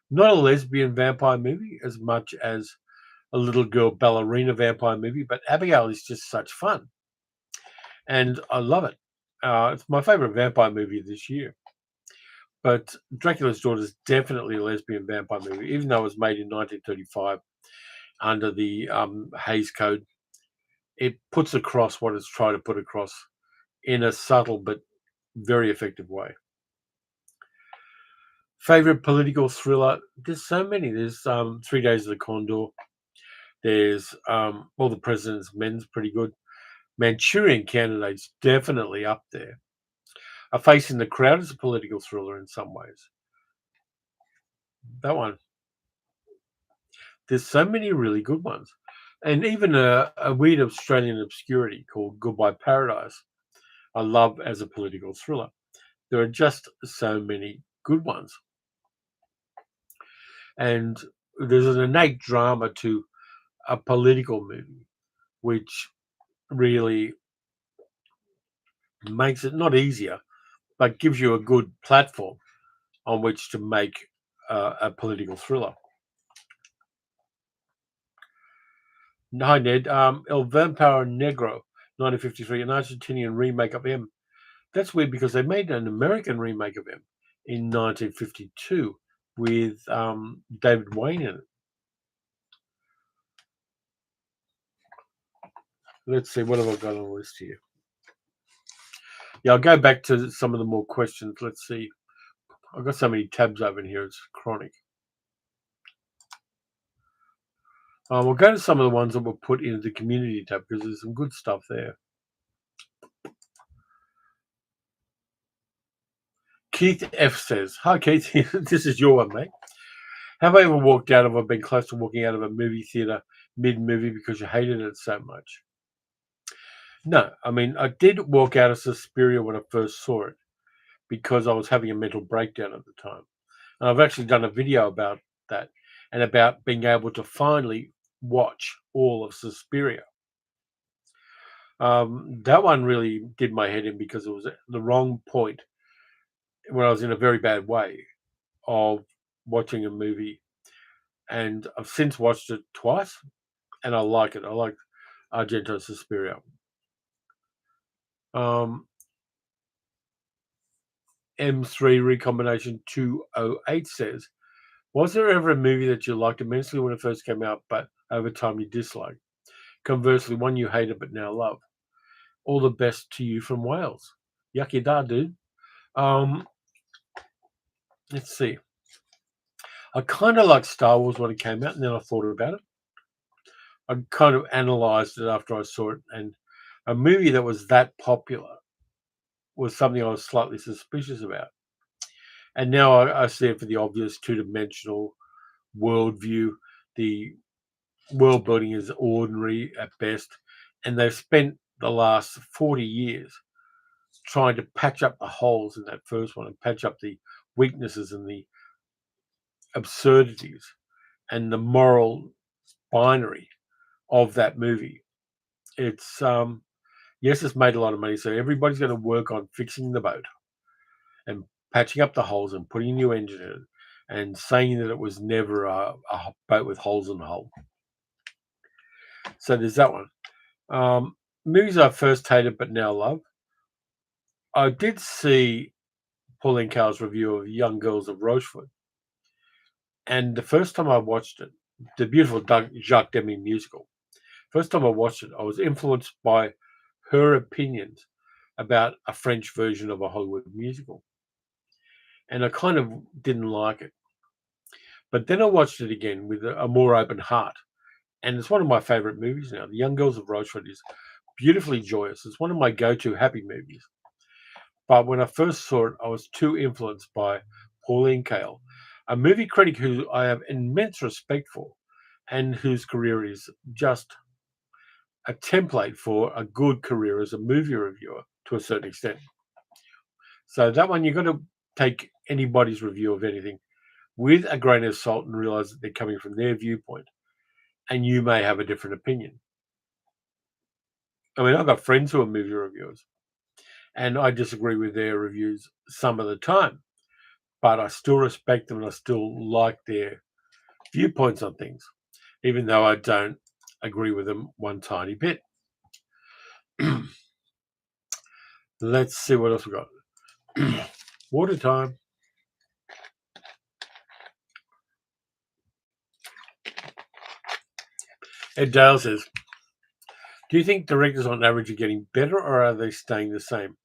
Not a lesbian vampire movie as much as a little girl ballerina vampire movie, but Abigail is just such fun. And I love it. It's my favorite vampire movie this year. But Dracula's Daughter is definitely a lesbian vampire movie, even though it was made in 1935 under the Hays Code. It puts across what it's trying to put across in a subtle but very effective way. Favorite political thriller? There's so many. There's 3 Days of the Condor. There's All the President's Men's pretty good. Manchurian Candidate's definitely up there. A Face in the Crowd is a political thriller in some ways. That one. There's so many really good ones. And even a weird Australian obscurity called Goodbye Paradise, I love as a political thriller. There are just so many good ones. And there's an innate drama to a political movie, which really makes it not easier, but gives you a good platform on which to make a political thriller. Hi, Ned. El Vampiro Negro, 1953, an Argentinian remake of M. That's weird because they made an American remake of M in 1952 with David Wayne in it. Let's see, what have I got on the list here? Yeah, I'll go back to some of the more questions. Let's see. I've got so many tabs open here, it's chronic. We'll go to some of the ones that were put into the community tab because there's some good stuff there. Keith F says, "Hi Keith, this is your one, mate. Have I ever walked out of or been close to walking out of a movie theater mid-movie because you hated it so much?" No, I mean, I did walk out of Suspiria when I first saw it because I was having a mental breakdown at the time. And I've actually done a video about that and about being able to finally watch all of Suspiria. That one really did my head in because it was at the wrong point when I was in a very bad way of watching a movie. And I've since watched it twice and I like it. I like Argento Suspiria. Um, M3 Recombination 208 says, "Was there ever a movie that you liked immensely when it first came out, but over time you disliked? Conversely, one you hated but now love? All the best to you from Wales." Yucky da, dude. Um, let's see. I kind of liked Star Wars when it came out, and then I thought about it. I kind of analysed it after I saw it, and a movie that was that popular was something I was slightly suspicious about. And now I see it for the obvious two-dimensional worldview. The world building is ordinary at best, and they've spent the last 40 years trying to patch up the holes in that first one and patch up the weaknesses and the absurdities and the moral binary of that movie. It's yes, it's made a lot of money, so everybody's going to work on fixing the boat and patching up the holes and putting a new engine in it and saying that it was never a boat with holes in the hull. So there's that one. Movies I first hated but now love. I did see Pauline Kael's review of Young Girls of Rochefort, and the first time I watched it, the beautiful Jacques Demy musical, first time I watched it, I was influenced by her opinions about a French version of a Hollywood musical, and I kind of didn't like it. But then I watched it again with a more open heart, and it's one of my favorite movies now. The Young Girls of Rochefort is beautifully joyous. It's one of my go-to happy movies. But when I first saw it, I was too influenced by Pauline Kael, a movie critic who I have immense respect for and whose career is just a template for a good career as a movie reviewer to a certain extent. So that one, you've got to take anybody's review of anything with a grain of salt and realize that they're coming from their viewpoint and you may have a different opinion. I mean, I've got friends who are movie reviewers and I disagree with their reviews some of the time, but I still respect them and I still like their viewpoints on things, even though I don't agree with them one tiny bit. Let's see what else we got. Water time. Ed Dale says, "Do you think directors on average are getting better or are they staying the same?"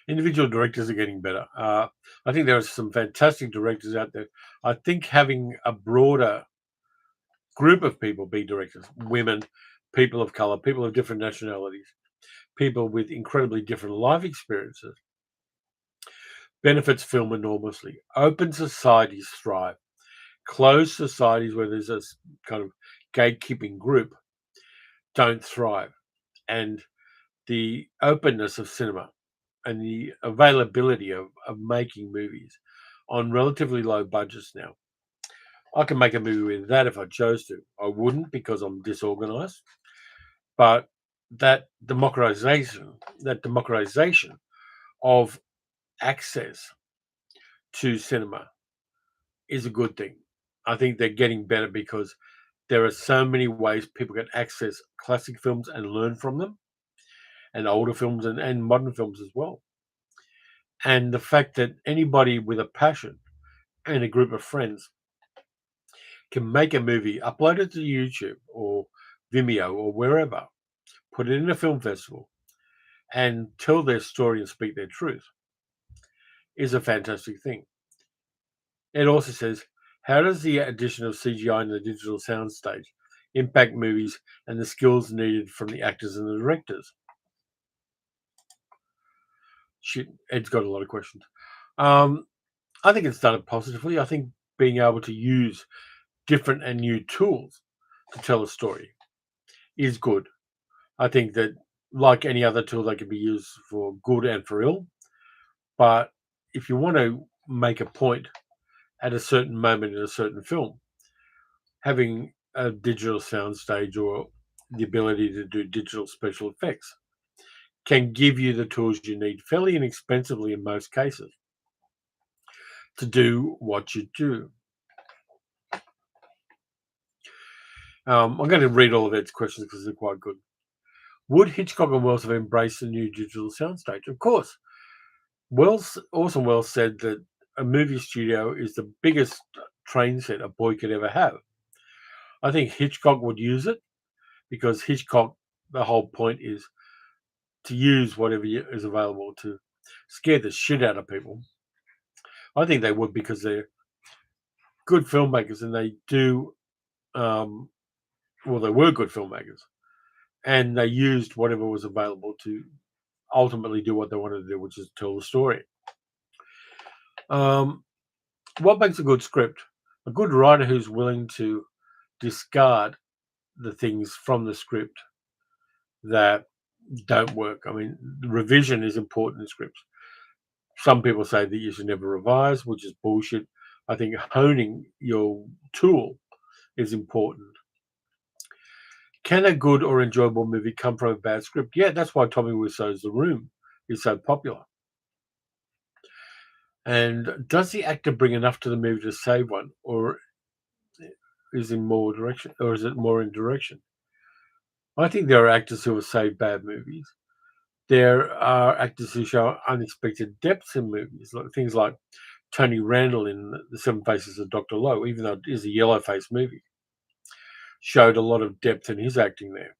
Individual directors are getting better. I think there are some fantastic directors out there. I think having a broader group of people be directors, women, people of color, people of different nationalities, people with incredibly different life experiences, benefits film enormously. Open societies thrive. Closed societies where there's a kind of gatekeeping group don't thrive. And the openness of cinema and the availability of making movies on relatively low budgets now. I can make a movie with that if I chose to. I wouldn't because I'm disorganized. But that democratization of access to cinema is a good thing. I think they're getting better because there are so many ways people can access classic films and learn from them, and older films and modern films as well. And the fact that anybody with a passion and a group of friends can make a movie, upload it to YouTube or Vimeo or wherever, put it in a film festival, and tell their story and speak their truth is a fantastic thing. It also says, how does the addition of CGI in the digital soundstage impact movies and the skills needed from the actors and the directors? Shit, Ed's got a lot of questions. I think it's done it positively. I think being able to use different and new tools to tell a story is good. I think that, like any other tool, they can be used for good and for ill. But if you want to make a point at a certain moment in a certain film, having a digital soundstage or the ability to do digital special effects can give you the tools you need fairly inexpensively in most cases to do what you do. I'm going to read all of Ed's questions because they're quite good. Would Hitchcock and Wells have embraced the new digital soundstage? Of course. Orson Welles said that a movie studio is the biggest train set a boy could ever have. I think Hitchcock would use it because Hitchcock, the whole point is to use whatever is available to scare the shit out of people. I think they would because they're good filmmakers and they do, they were good filmmakers and they used whatever was available to ultimately do what they wanted to do, which is tell the story. What makes a good script? A good writer who's willing to discard the things from the script that don't work. I mean, the revision is important in scripts. Some people say that you should never revise, which is bullshit. I think honing your tool is important. Can a good or enjoyable movie come from a bad script? Yeah, that's why Tommy Wiseau's The Room is so popular. And does the actor bring enough to the movie to save one, or is it more in direction? I think there are actors who have saved bad movies. There are actors who show unexpected depths in movies, like things like Tony Randall in The Seven Faces of Dr. Lowe, even though it is a yellow face movie, showed a lot of depth in his acting there.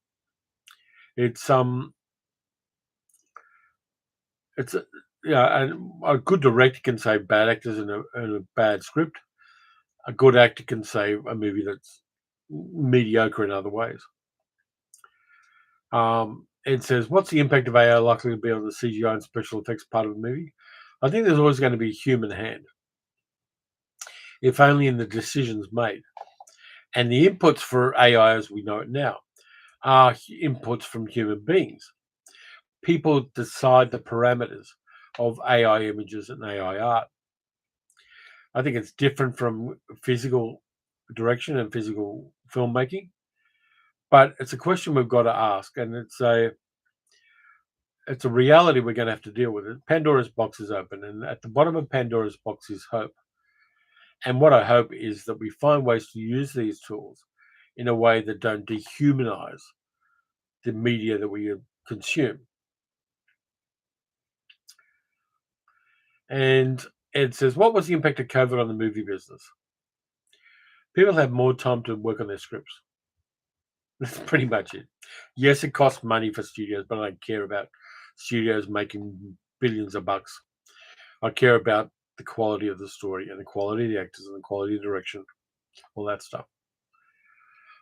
It's and a good director can save bad actors in a bad script. A good actor can save a movie that's mediocre in other ways. It says, what's the impact of AI likely to be on the CGI and special effects part of the movie? I think there's always going to be a human hand, if only in the decisions made. And the inputs for AI as we know it now are inputs from human beings. People decide the parameters of AI images and AI art. I think it's different from physical direction and physical filmmaking, but it's a question we've got to ask, and it's a reality we're going to have to deal with. It. Pandora's box is open, and at the bottom of Pandora's box is hope. And what I hope is that we find ways to use these tools in a way that don't dehumanize the media that we consume. And it says, what was the impact of COVID on the movie business? People have more time to work on their scripts. That's pretty much it. Yes, it costs money for studios, but I don't care about studios making billions of bucks. I care about the quality of the story and the quality of the actors and the quality of direction, all that stuff.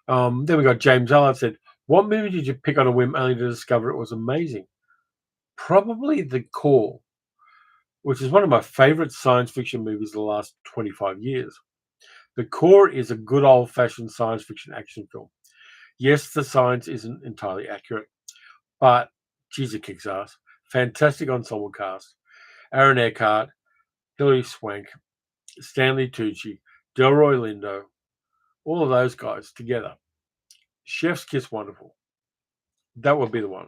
Then we got James Allard said, what movie did you pick on a whim only to discover it was amazing? Probably The Core. which is one of my favorite science fiction movies of the last 25 years. The core is a good old fashioned science fiction action film. Yes, the science isn't entirely accurate, but geez, it kicks ass. Fantastic ensemble cast. Aaron Eckhart, Hilary Swank, Stanley Tucci, Delroy Lindo, all of those guys together. Chef's kiss wonderful. That would be the one.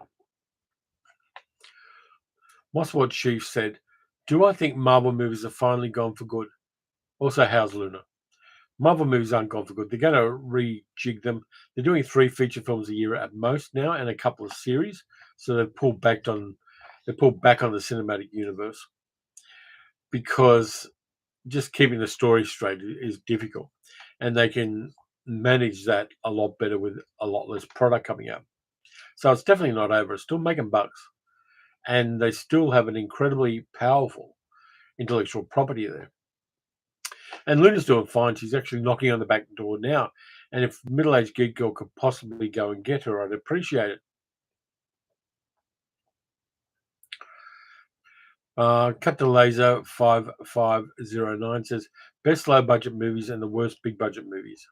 Mossword Chief said, "Do I think Marvel movies have finally gone for good? Also, how's Luna? Marvel movies aren't gone for good. They're going to rejig them. They're doing 3 feature films a year at most now, and a couple of series. So they've pulled back on the cinematic universe because just keeping the story straight is difficult, and they can manage that a lot better with a lot less product coming out. So it's definitely not over. It's still making bucks, and they still have an incredibly powerful intellectual property there. And Luna's doing fine. She's actually knocking on the back door now. And if middle-aged geek girl could possibly go and get her, I'd appreciate it. Cut to Laser 5509 says best low-budget movies and the worst big-budget movies.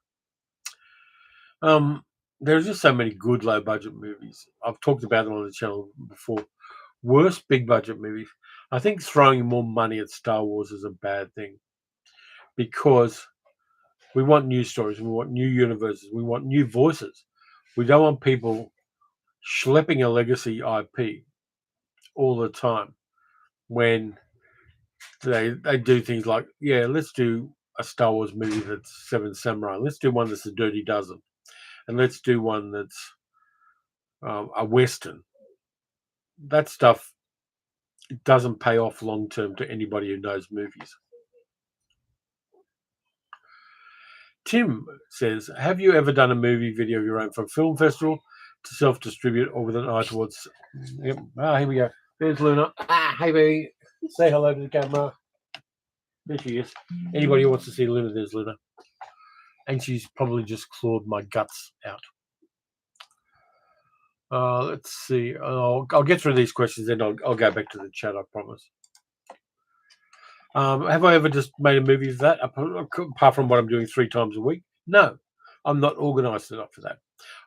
There's just so many good low-budget movies. I've talked about them on the channel before. Worst big-budget movies. I think throwing more money at Star Wars is a bad thing because we want new stories, we want new universes, we want new voices. We don't want people schlepping a legacy IP all the time when they do things like, yeah, let's do a Star Wars movie that's Seven Samurai. Let's do one that's a Dirty Dozen, and let's do one that's a Western. That stuff doesn't pay off long term to anybody who knows movies. Tim says, have you ever done a movie video of your own for a film festival to self-distribute or with an eye towards... Yep. Here we go. There's Luna. Hey, baby. Say hello to the camera. There she is. Anybody who wants to see Luna, there's Luna. And she's probably just clawed my guts out. Let's see. I'll get through these questions, then I'll go back to the chat, I promise. Have I ever just made a movie of that, apart from what I'm doing 3 times a week? No, I'm not organised enough for that.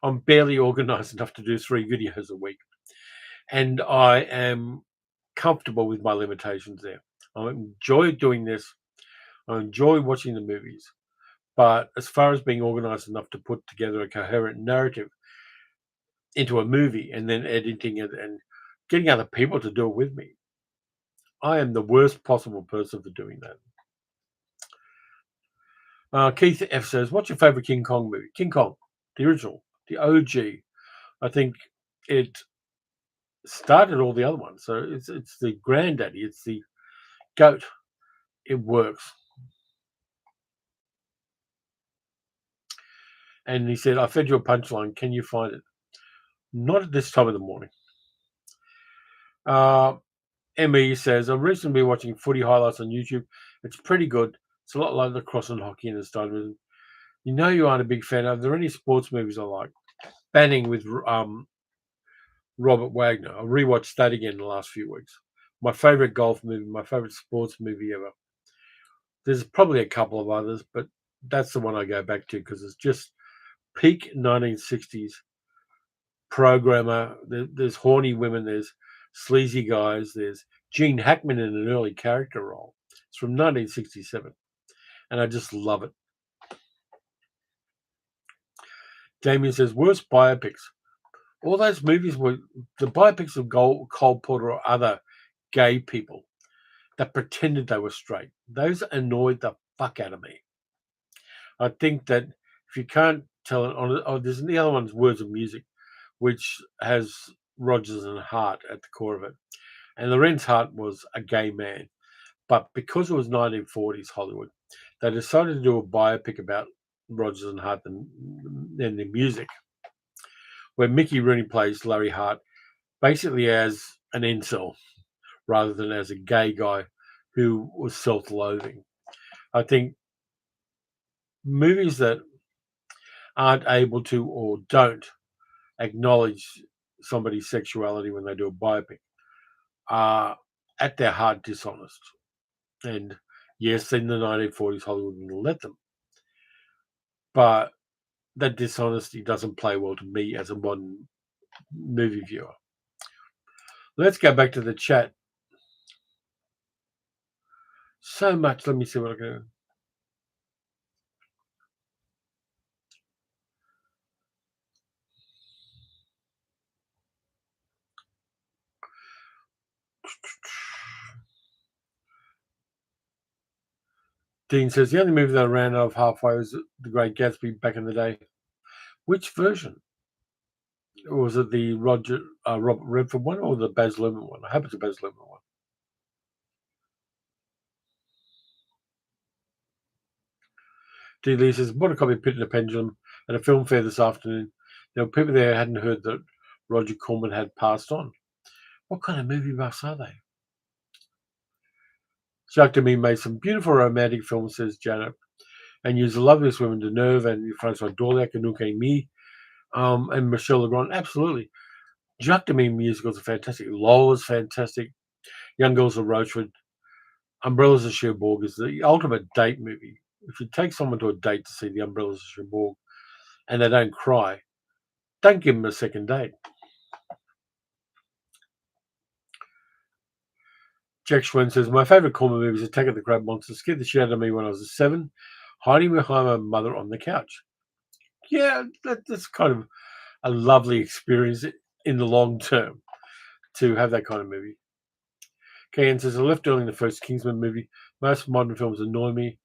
I'm barely organised enough to do 3 videos a week. And I am comfortable with my limitations there. I enjoy doing this. I enjoy watching the movies. But as far as being organised enough to put together a coherent narrative into a movie and then editing it and getting other people to do it with me, I am the worst possible person for doing that. Keith F says, what's your favourite King Kong movie? King Kong, the original, the OG. I think it started all the other ones. So it's the granddaddy. It's the goat. It works. And he said, I fed you a punchline. Can you find it? Not at this time of the morning. ME says, I've recently been watching footy highlights on YouTube. It's pretty good. It's a lot like lacrosse and hockey in the stadium. You know you aren't a big fan. Are there any sports movies I like? Banning with Robert Wagner. I rewatched that again in the last few weeks. My favourite golf movie, my favourite sports movie ever. There's probably a couple of others, but that's the one I go back to because it's just peak 1960s programmer. There's horny women, there's sleazy guys, there's Gene Hackman in an early character role. It's from 1967, and I just love it. Damien says, worst biopics. All those movies were the biopics of Cole Porter or other gay people that pretended they were straight. Those annoyed the fuck out of me. I think that if you can't tell it, there's the other one's Words of Music, which has Rogers and Hart at the core of it. And Lorenz Hart was a gay man. But because it was 1940s Hollywood, they decided to do a biopic about Rogers and Hart and the music, where Mickey Rooney plays Larry Hart basically as an incel rather than as a gay guy who was self-loathing. I think movies that aren't able to or don't acknowledge somebody's sexuality when they do a biopic are at their heart dishonest. And yes, in the 1940s, Hollywood wouldn't let them. But that dishonesty doesn't play well to me as a modern movie viewer. Let's go back to the chat. So much. Let me see what I can. Dean says the only movie that I ran out of halfway was The Great Gatsby back in the day. Which version? Or was it the Robert Redford one or the Baz Luhrmann one? I hope it's a Baz Luhrmann one. D. Lee says, bought a copy of Pit and the Pendulum at a film fair this afternoon. There were people there who hadn't heard that Roger Corman had passed on. What kind of movie buffs are they? Jacques Demy made some beautiful romantic films, says Janet, and used the loveliest women, Deneuve and Francois Dorlac and Anouk Aimée, and Michel Legrand. Absolutely. Jacques Demy musicals are fantastic. Lola's fantastic. Young Girls of Rochefort. Umbrellas of Cherbourg is the ultimate date movie. If you take someone to a date to see the Umbrellas of Cherbourg and they don't cry, don't give them a second date. Jack Schwen says, my favourite Corman movie is Attack of the Crab Monster. Scared the shit out of me when I was 7, hiding behind my mother on the couch. Yeah, that's kind of a lovely experience in the long term to have that kind of movie. Ken says, I left early in the first Kingsman movie. Most modern films annoy me.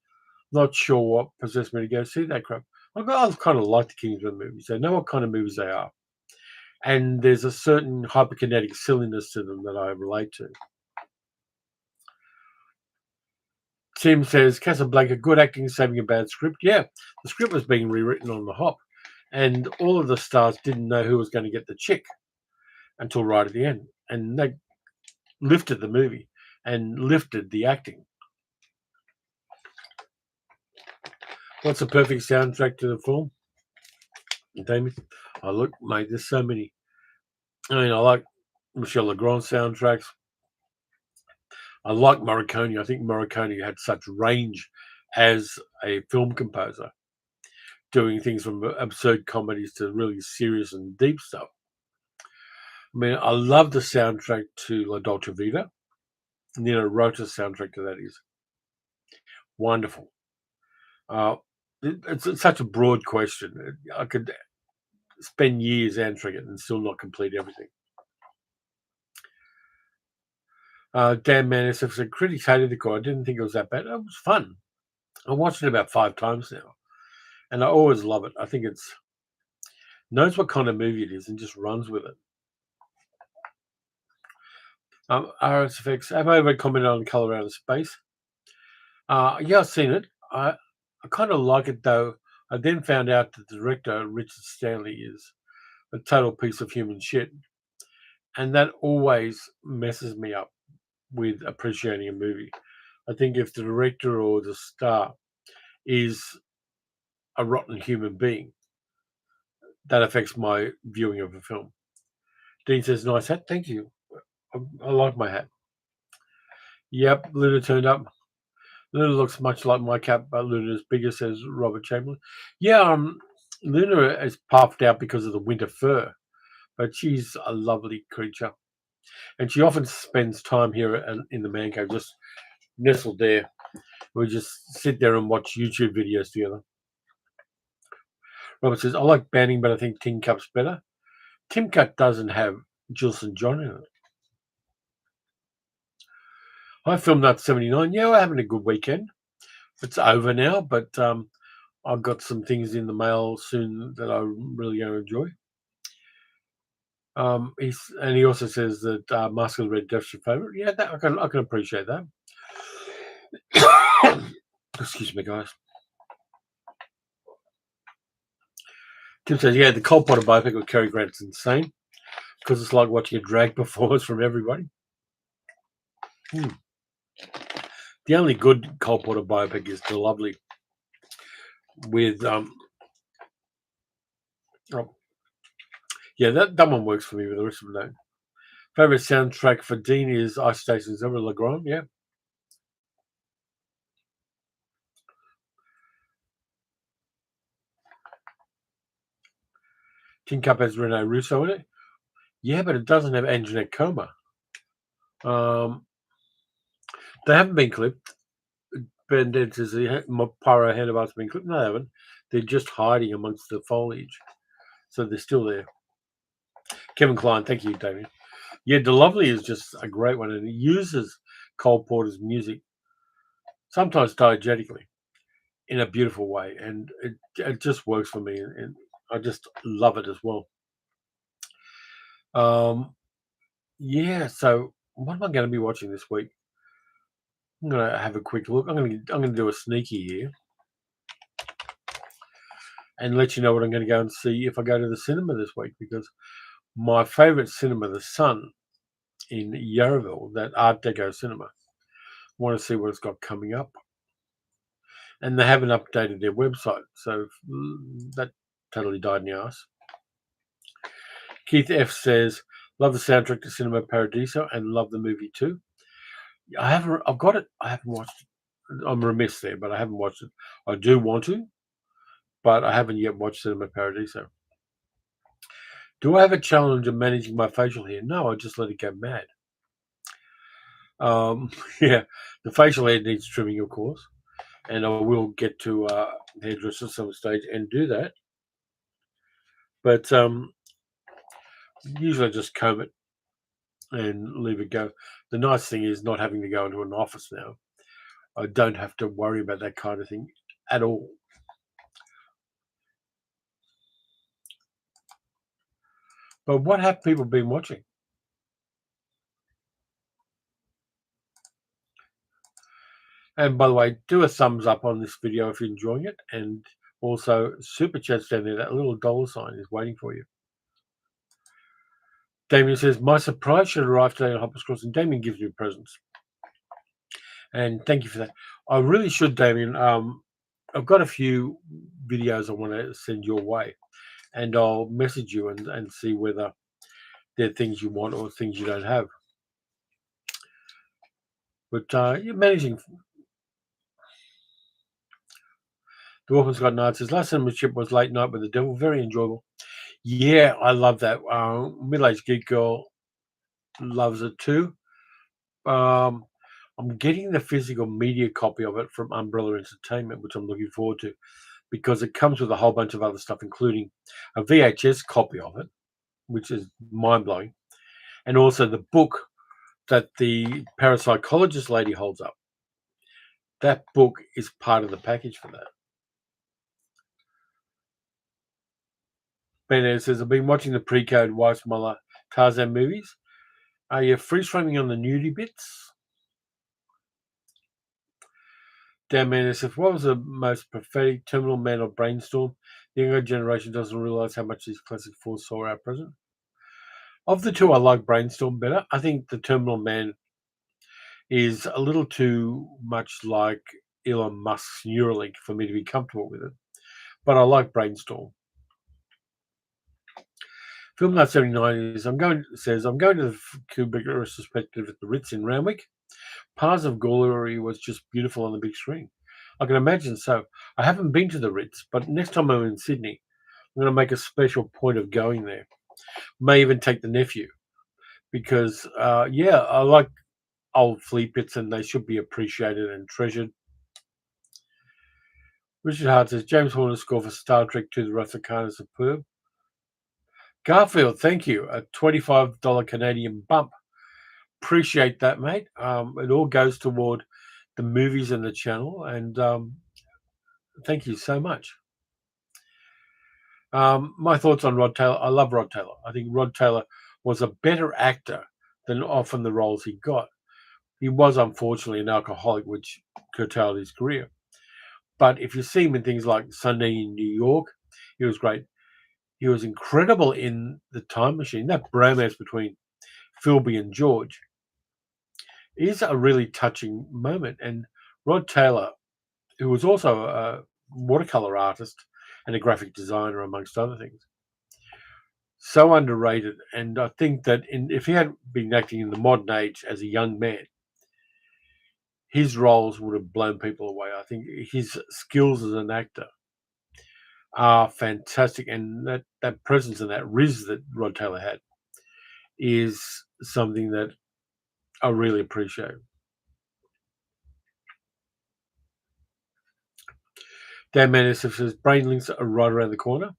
Not sure what possessed me to go see that crap. I kind of like the Kingsman movies. They know what kind of movies they are. And there's a certain hyperkinetic silliness to them that I relate to. Tim says, Casablanca, good acting, saving a bad script. Yeah, the script was being rewritten on the hop. And all of the stars didn't know who was going to get the chick until right at the end. And they lifted the movie and lifted the acting. What's the perfect soundtrack to the film? Damien? Oh, look, mate, there's so many. I mean, I like Michel Legrand soundtracks. I like Morricone. I think Morricone had such range as a film composer, doing things from absurd comedies to really serious and deep stuff. I mean, I love the soundtrack to La Dolce Vita. Nino Rota's soundtrack to that is wonderful. It's such a broad question. I could spend years answering it and still not complete everything. Dan Manis said, critics hated the core. I didn't think it was that bad. It was fun. I watched it about 5 times now, and I always love it. I think it's knows what kind of movie it is and just runs with it. RSFX, have I ever commented on Color Out of Space? Yeah, I've seen it. I kind of like it, though. I then found out that the director, Richard Stanley, is a total piece of human shit. And that always messes me up with appreciating a movie. I think if the director or the star is a rotten human being, that affects my viewing of a film. Dean says, nice hat. Thank you. I like my hat. Yep, Luna turned up. Luna looks much like my cat, but Luna's bigger, says Robert Chamberlain. Yeah, Luna is puffed out because of the winter fur, but she's a lovely creature. And she often spends time here in the man cave, just nestled there. We just sit there and watch YouTube videos together. Robert says, I like Banning, but I think Tin Cup's better. Tin Cup doesn't have Jules St. John in it. I filmed that 79. Yeah, we're having a good weekend. It's over now, but I've got some things in the mail soon that I'm really going to enjoy. He also says that Mask of the Red Death's your favourite. Yeah, I can appreciate that. Excuse me, guys. Tim says, yeah, the Cole Potter biopic with Cary Grant's insane because it's like watching a drag performance from everybody. The only good Cole Potter biopic is The Lovely with yeah, that one works for me, but the rest of them don't. Favorite soundtrack for Dean is Ice Station Zero Legrand. Yeah. Tin Cup has Rene Russo in it. Yeah, but it doesn't have Anjanette Coma. Um, they haven't been clipped. Bandits Pyro handlebars have been clipped. No, they haven't. They're just hiding amongst the foliage. So they're still there. Kevin Klein, thank you, Damien. Yeah, The Lovely is just a great one, and it uses Cole Porter's music, sometimes diegetically, in a beautiful way, and it just works for me, and I just love it as well. Um, yeah, so what am I going to be watching this week? I'm going to have a quick look. I'm going to do a sneaky here and let you know what I'm going to go and see if I go to the cinema this week, because my favourite cinema, the Sun in Yarraville, that Art Deco cinema, want to see what it's got coming up. And they haven't updated their website, so that totally died in the ass. Keith F says, love the soundtrack to Cinema Paradiso and love the movie too. I've got it. I haven't watched it. I'm remiss there, but I haven't watched it. I do want to, but I haven't yet watched Cinema Paradiso. Do I have a challenge of managing my facial hair? No, I just let it go mad. Yeah, the facial hair needs trimming, of course, and I will get to hairdresser at some stage and do that. But usually I just comb it and leave it go. The nice thing is not having to go into an office now. I don't have to worry about that kind of thing at all. But what have people been watching? And by the way, do a thumbs up on this video if you're enjoying it, and also super chats down there. That little dollar sign is waiting for you. Damien says, my surprise should arrive today on Hoppers Crossing. Damien gives me presents. And thank you for that. I really should, Damien. I've got a few videos I want to send your way, and I'll message you and see whether they're things you want or things you don't have. But you're managing. The Wolfman's Got Night says, last cinema trip was Late Night with the Devil. Very enjoyable. Yeah, I love that. Middle-aged geek girl loves it too. Um, I'm getting the physical media copy of it from Umbrella Entertainment, which I'm looking forward to, because it comes with a whole bunch of other stuff, including a VHS copy of it, which is mind-blowing, and also the book that the parapsychologist lady holds up. That book is part of the package for that. Ben says, I've been watching the pre-code Weissmuller Tarzan movies. Are you freeze-framing on the nudie bits? Dan Man says, what was the most prophetic Terminal Man or Brainstorm? The younger generation doesn't realise how much these classic fours saw our present. Of the two, I like Brainstorm better. I think the Terminal Man is a little too much like Elon Musk's Neuralink for me to be comfortable with it. But I like Brainstorm. Film Night 79 says, I'm going to the Kubrick retrospective at the Ritz in Randwick. Paths of Glory was just beautiful on the big screen. I can imagine so. I haven't been to the Ritz, but next time I'm in Sydney, I'm going to make a special point of going there. May even take the nephew, because, I like old flea pits and they should be appreciated and treasured. Richard Hart says, James Horner's score for Star Trek II, The Wrath of Khan is superb. Garfield, thank you. A $25 Canadian bump. Appreciate that, mate. It all goes toward the movies and the channel, and thank you so much. My thoughts on Rod Taylor. I love Rod Taylor. I think Rod Taylor was a better actor than often the roles he got. He was unfortunately an alcoholic, which curtailed his career. But if you see him in things like Sunday in New York, he was great. He was incredible in The Time Machine. That bromance between Philby and George is a really touching moment. And Rod Taylor, who was also a watercolor artist and a graphic designer, amongst other things, So underrated. And I think that if he had been acting in the modern age as a young man, his roles would have blown people away. I think his skills as an actor are fantastic, and that presence and that riz that Rod Taylor had is something that I really appreciate. Dan Manis says brain links are right around the corner.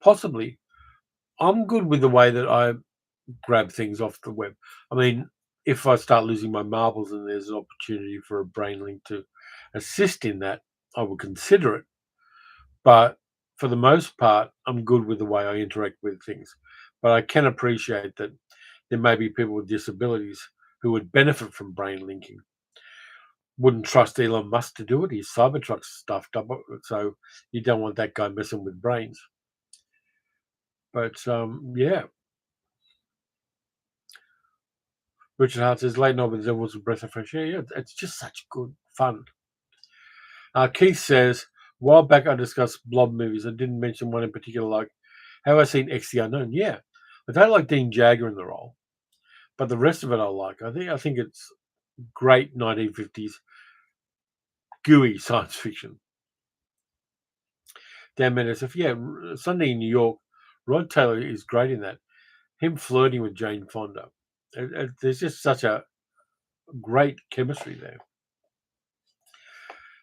Possibly. I'm good with the way that I grab things off the web. I mean, if I start losing my marbles and there's an opportunity for a brain link to assist in that, I will consider it. But for the most part, I'm good with the way I interact with things. But I can appreciate that there may be people with disabilities who would benefit from brain linking. Wouldn't trust Elon Musk to do it. His Cybertruck's stuffed up, so you don't want that guy messing with brains. But yeah, Richard Hart says late night with the Devils a breath of fresh air. Yeah, it's just such good fun. Keith says, a while back I discussed blob movies. I didn't mention one in particular. Like, have I seen X the Unknown? Yeah, I don't like Dean Jagger in the role, but the rest of it I like. I think it's great 1950s gooey science fiction. Dan Mendes, if yeah, Sunday in New York, Rod Taylor is great in that. Him flirting with Jane Fonda. There's just such a great chemistry there.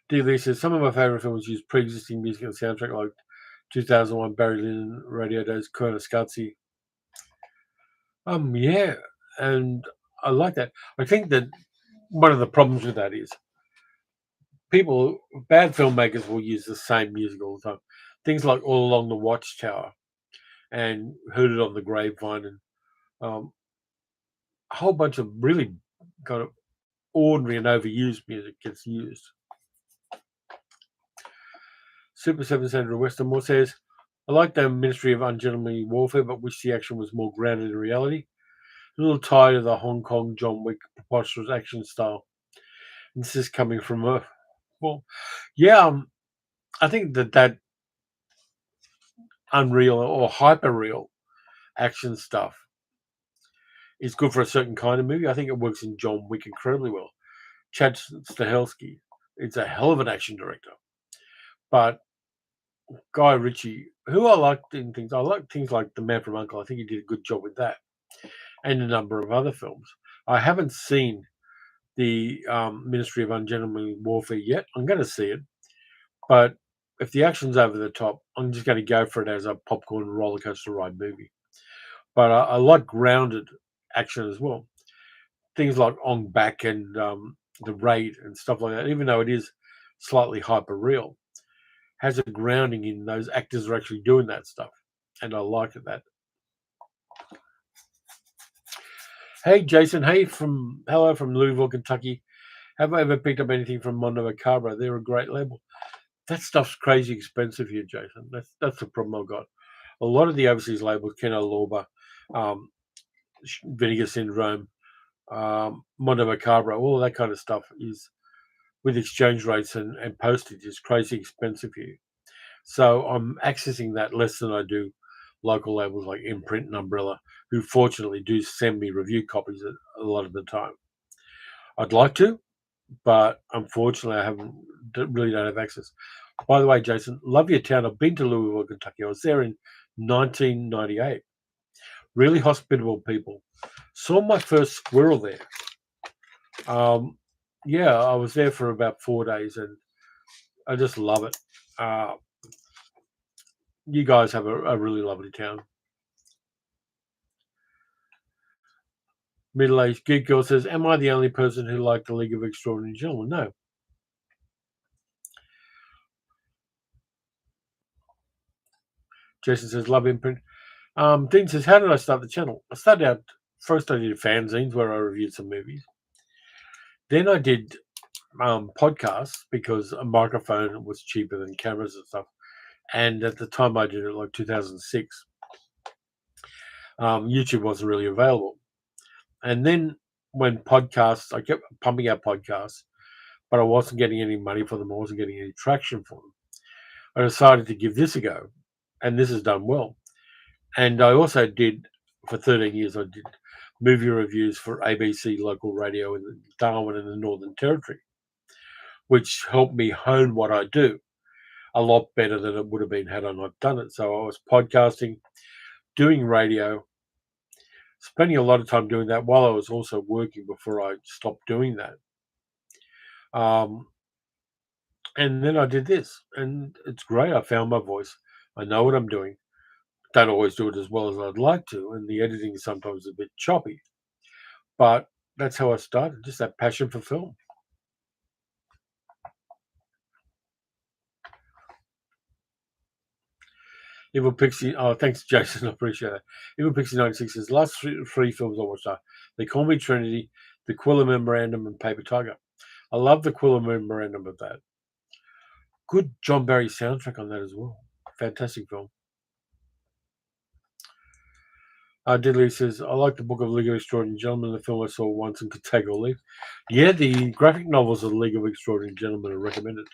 D. Lee says some of my favourite films use pre-existing music and soundtrack, like 2001 Barry Lyndon, Radio Days, Colonel Scuzzi. Yeah, and I like that. I think that one of the problems with that is bad filmmakers will use the same music all the time. Things like All Along the Watchtower and Heard It on the Grapevine, and um, a whole bunch of really kind of ordinary and overused music gets used. Super 7 Sandra Westermore says, I like the Ministry of Ungentlemanly Warfare, but wish the action was more grounded in reality. A little tired of the Hong Kong John Wick preposterous action style. And this is coming from a well, yeah. I think that unreal or hyper real action stuff is good for a certain kind of movie. I think it works in John Wick incredibly well. Chad Stahelski is a hell of an action director, but Guy Ritchie, who I liked in things, I like things like The Man from Uncle. I think he did a good job with that, and a number of other films. I haven't seen the Ministry of Ungentlemanly Warfare yet. I'm going to see it, but if the action's over the top, I'm just going to go for it as a popcorn roller coaster ride movie. But I like grounded action as well. Things like Ong Bak and The Raid and stuff like that, even though it is slightly hyper real, has a grounding in those actors are actually doing that stuff. And I like that. Hey, Jason. Hey, hello from Louisville, Kentucky. Have I ever picked up anything from Mondo Macabro? They're a great label. That stuff's crazy expensive here, Jason. That's the problem I've got. A lot of the overseas labels, Ken Lorber, um, Vinegar Syndrome, Mondo Macabro, all of that kind of stuff is with exchange rates and postage is crazy expensive here. So I'm accessing that less than I do local labels like Imprint and Umbrella, who fortunately do send me review copies a lot of the time. I'd like to, but unfortunately, I really don't have access. By the way, Jason, love your town. I've been to Louisville, Kentucky. I was there in 1998. Really hospitable people. Saw my first squirrel there. Yeah, I was there for about 4 days, and I just love it. Uh, you guys have a really lovely town. Middle-aged geek girl says, "Am I the only person who liked the League of Extraordinary Gentlemen?" No. Jason says, "Love imprint." Dean says, "How did I start the channel?" I started out first. I did fanzines where I reviewed some movies. Then I did podcasts because a microphone was cheaper than cameras and stuff. And at the time I did it, like 2006, YouTube wasn't really available. And then when podcasts, I kept pumping out podcasts, but I wasn't getting any money for them. I wasn't getting any traction for them. I decided to give this a go, and this has done well. And I also did, for 13 years, I did movie reviews for ABC local radio in Darwin in the Northern Territory, which helped me hone what I do a lot better than it would have been had I not done it. So I was podcasting, doing radio, spending a lot of time doing that while I was also working before I stopped doing that. Um, and then I did this, and it's great. I found my voice. I know what I'm doing. Don't always do it as well as I'd like to, and the editing is sometimes a bit choppy. But that's how I started, just that passion for film. Evil Pixie, oh, thanks, Jason. I appreciate that. Evil Pixie 96 says, last three films I watched are They Call Me Trinity, The Quilla Memorandum, and Paper Tiger. I love the Quilla Memorandum of that. Good John Barry soundtrack on that as well. Fantastic film. Diddley says, I like the book of League of Extraordinary Gentlemen, the film I saw once and could take or leave. Yeah, the graphic novels of the League of Extraordinary Gentlemen are recommended.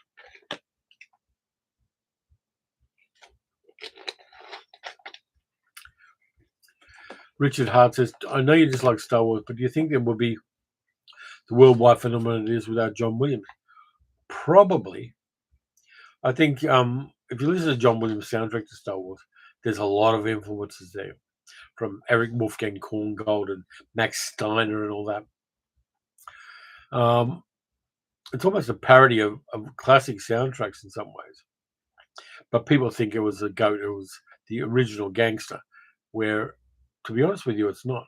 Richard Hart says, I know you dislike Star Wars, but do you think there would be the worldwide phenomenon it is without John Williams? Probably. I think if you listen to John Williams' soundtrack to Star Wars, there's a lot of influences there from Eric Wolfgang Korngold and Max Steiner and all that. It's almost a parody of classic soundtracks in some ways. But people think it was a goat, it was the original gangster, where, to be honest with you, it's not.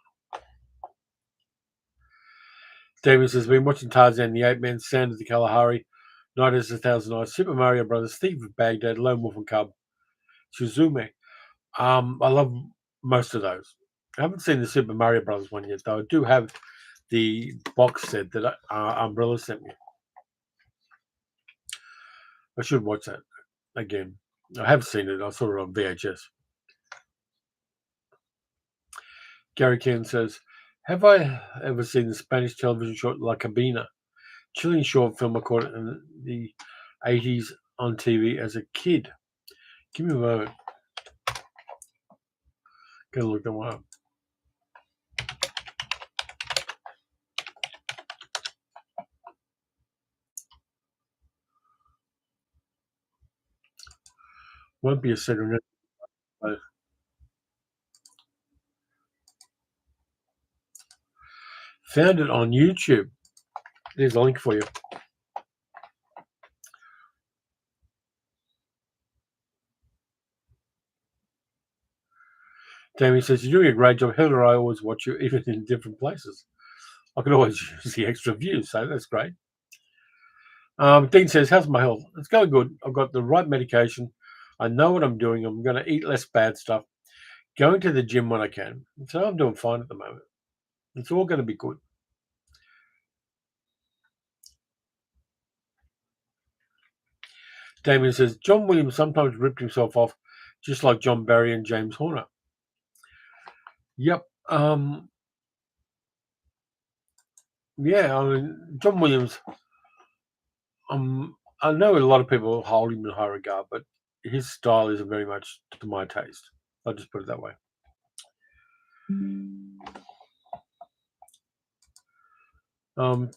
Davis has been watching Tarzan, the Ape Man, Sand of the Kalahari, Night as a Thousand Eyes, Super Mario Brothers, Thief of Baghdad, Lone Wolf and Cub, Suzume. I love most of those. I haven't seen the Super Mario Brothers one yet, though. I do have the box set that Umbrella sent me. I should watch that again. I have seen it. I saw it on VHS. Gary Ken says, have I ever seen the Spanish television short La Cabina? Chilling short film I caught it in the 80s on TV as a kid. Give me a moment. Gotta look that one up. Won't be a second. Found it on YouTube. There's a link for you. Damien says, you're doing a great job. Heather, I always watch you, even in different places. I can always use the extra views, so that's great. Dean says, how's my health? It's going good. I've got the right medication. I know what I'm doing. I'm going to eat less bad stuff. Going to the gym when I can. So I'm doing fine at the moment. It's all going to be good. Damien says, John Williams sometimes ripped himself off, just like John Barry and James Horner. Yep. Yeah, I mean, John Williams, I know a lot of people hold him in high regard, but his style isn't very much to my taste. I'll just put it that way.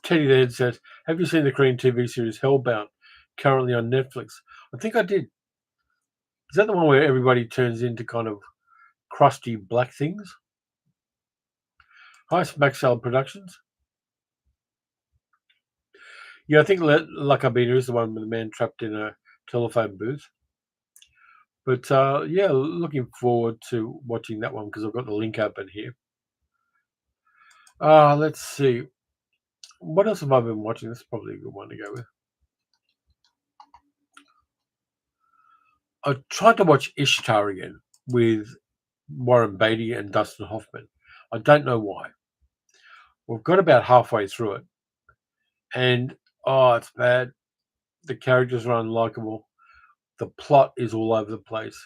Teddy the Head says, have you seen the Korean TV series Hellbound, currently on Netflix? I think I did. Is that the one where everybody turns into kind of crusty black things? Hi, Smack Salad Productions. Yeah, I think La Cabina is the one with the man trapped in a telephone booth. But yeah, looking forward to watching that one because I've got the link open here. Let's see. What else have I been watching? That's probably a good one to go with. I tried to watch Ishtar again with Warren Beatty and Dustin Hoffman. I don't know why. We've got about halfway through it, and it's bad. The characters are unlikable. The plot is all over the place.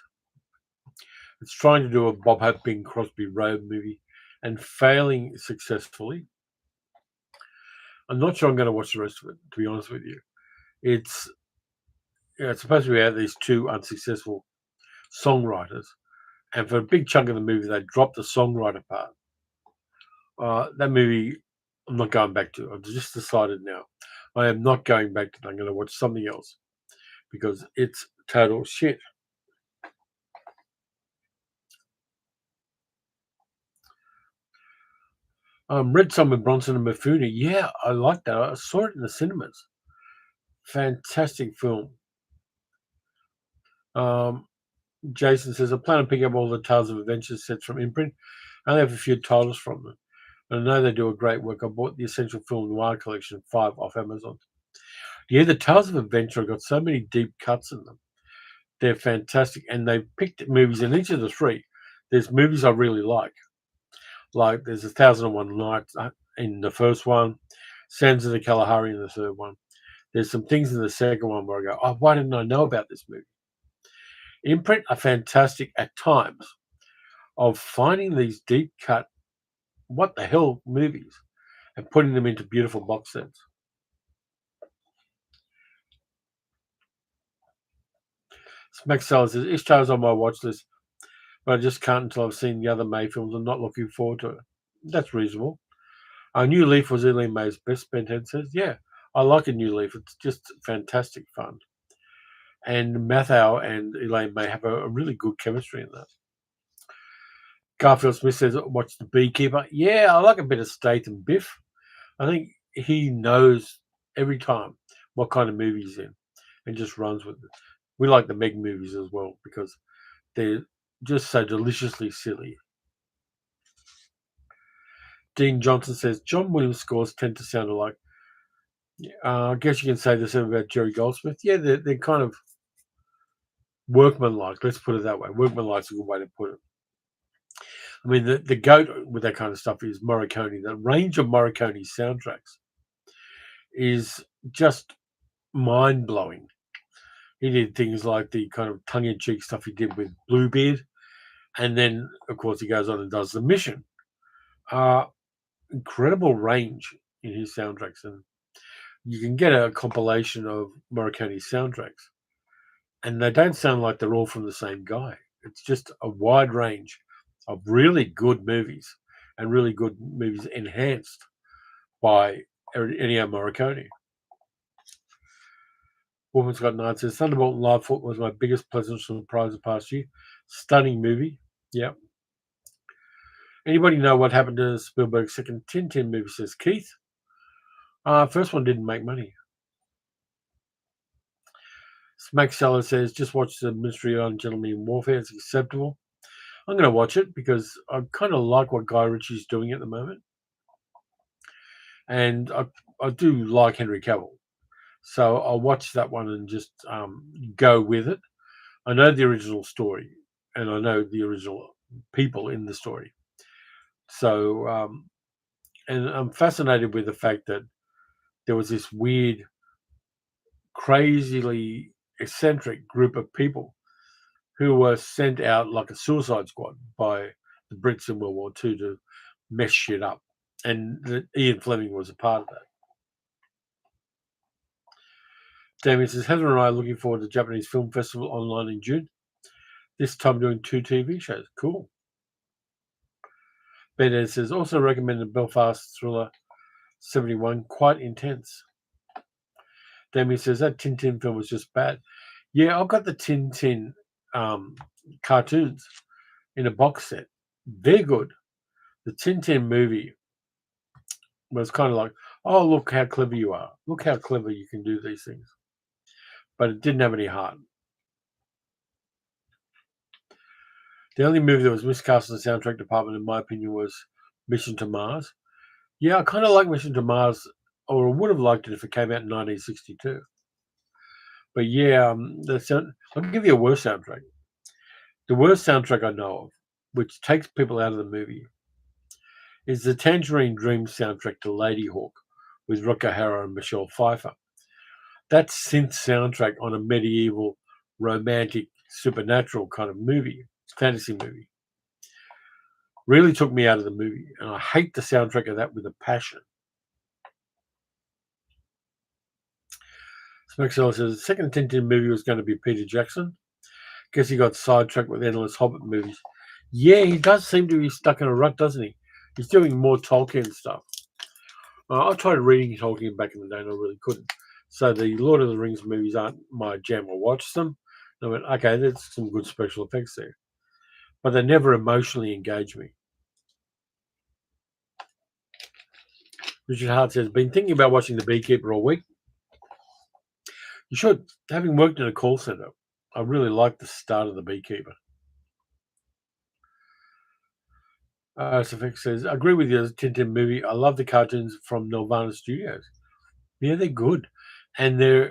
It's trying to do a Bob Hope Bing Crosby road movie and failing successfully. I'm not sure I'm going to watch the rest of it, to be honest with you. It's it's supposed to be about these two unsuccessful songwriters, and for a big chunk of the movie, they dropped the songwriter part. That movie, I'm not going back to. I've just decided now, I am not going back to it. I'm going to watch something else because it's total shit. Red Sun with Bronson and Mifune. Yeah, I like that. I saw it in the cinemas. Fantastic film. Um, Jason says, I plan on picking up all the Tales of Adventure sets from Imprint. I only have a few titles from them. And I know they do a great work. I bought the Essential Film Noir Collection 5 off Amazon. Yeah, the Tales of Adventure have got so many deep cuts in them. They're fantastic. And they picked movies in each of the three. There's movies I really like. Like there's 1001 Nights in the first one, Sands of the Kalahari in the third one. There's some things in the second one where I go, oh, why didn't I know about this movie? Imprint are fantastic at times of finding these deep cut, what the hell movies and putting them into beautiful box sets. Smack Seller says, Ishtar's on my watch list, but I just can't until I've seen the other May films. I'm not looking forward to it. That's reasonable. A New Leaf was Elaine May's best, Benhead says. Yeah, I like A New Leaf. It's just fantastic fun. And Mathau and Elaine May have a really good chemistry in that. Garfield Smith says, watch The Beekeeper. Yeah, I like a bit of Statham Biff. I think he knows every time what kind of movie he's in and just runs with it. We like the Meg movies as well because they're just so deliciously silly. Dean Johnson says, John Williams scores tend to sound alike. I guess you can say the same about Jerry Goldsmith. Yeah, they're kind of workmanlike. Let's put it that way. Workmanlike's a good way to put it. I mean, the goat with that kind of stuff is Morricone. The range of Morricone's soundtracks is just mind blowing. He did things like the kind of tongue in cheek stuff he did with Bluebeard, and then of course he goes on and does The Mission. Incredible range in his soundtracks, and you can get a compilation of Morricone's soundtracks, and they don't sound like they're all from the same guy. It's just a wide range of really good movies and really good movies enhanced by Ennio Morricone. Woman's Got Nine says Thunderbolt and Lightfoot was my biggest pleasant surprise of the past year. Stunning movie. Yeah. Anybody know what happened to Spielberg's second Tintin movie, says Keith? First one didn't make money. Smack Seller says, just watch the Mystery on Gentlemen in Warfare. It's acceptable. I'm going to watch it because I kind of like what Guy Ritchie's doing at the moment. And I do like Henry Cavill. So I'll watch that one and just go with it. I know the original story and I know the original people in the story. So, and I'm fascinated with the fact that there was this weird, crazily eccentric group of people who were sent out like a suicide squad by the Brits in World War II to mess shit up. And Ian Fleming was a part of that. Damien says, Heather and I are looking forward to the Japanese Film Festival online in June. This time doing 2 TV shows. Cool. Ben says, also recommended Belfast Thriller 71, quite intense. Damien says, that Tintin film was just bad. Yeah, I've got the Tintin cartoons in a box set. They're good. The Tintin movie was kind of like, oh, look how clever you are. Look how clever you can do these things. But it didn't have any heart. The only movie that was miscast in the soundtrack department, in my opinion, was Mission to Mars. Yeah, I kind of like Mission to Mars, or I would have liked it if it came out in 1962. But yeah, I'll give you a worse soundtrack. The worst soundtrack I know of, which takes people out of the movie, is the Tangerine Dream soundtrack to Lady Hawk with Rucker Hara and Michelle Pfeiffer. That synth soundtrack on a medieval, romantic, supernatural kind of movie, fantasy movie, really took me out of the movie. And I hate the soundtrack of that with a passion. Maxwell says the second Tintin movie was going to be Peter Jackson. Guess he got sidetracked with endless Hobbit movies. Yeah, he does seem to be stuck in a rut, doesn't he? He's doing more Tolkien stuff. I tried reading Tolkien back in the day and I really couldn't. So the Lord of the Rings movies aren't my jam. I watched them. And I went, okay, there's some good special effects there. But they never emotionally engage me. Richard Hart says, been thinking about watching The Beekeeper all week. You should. Having worked in a call centre, I really like the start of The Beekeeper. Safik says, I agree with you, Tintin movie. I love the cartoons from Nelvana Studios. Yeah, they're good. And they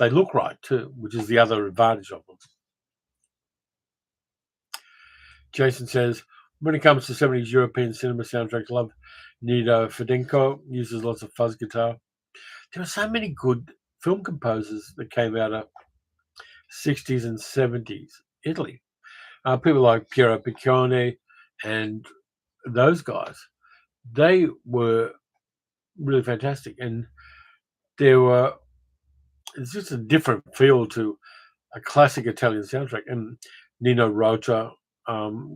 look right too, which is the other advantage of them. Jason says, when it comes to 70s European cinema soundtracks, love Nido Fedenko, uses lots of fuzz guitar. There are so many good film composers that came out of 60s and 70s Italy. People like Piero Piccone and those guys. They were really fantastic. And it's just a different feel to a classic Italian soundtrack. And Nino Rota,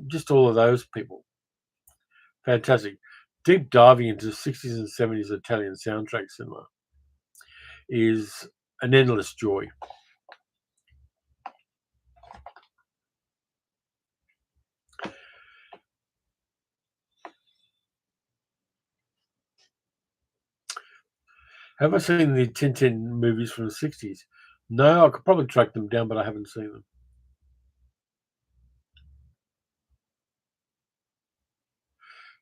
just all of those people. Fantastic. Deep diving into 60s and 70s Italian soundtrack cinema is an endless joy. Have I seen the Tintin movies from the 60s? No, I could probably track them down, but I haven't seen them.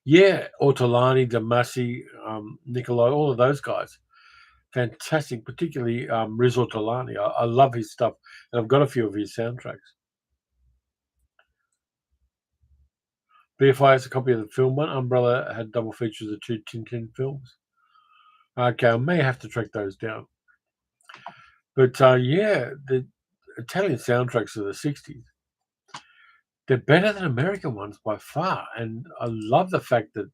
Yeah, Ortolani, Damasi, Nicolai, all of those guys. Fantastic, particularly Riz Ortolani. I love his stuff, and I've got a few of his soundtracks. BFI has a copy of the film one. Umbrella had double features of two Tintin films. Okay, I may have to track those down. But yeah, the Italian soundtracks of the 60s, they're better than American ones by far. And I love the fact that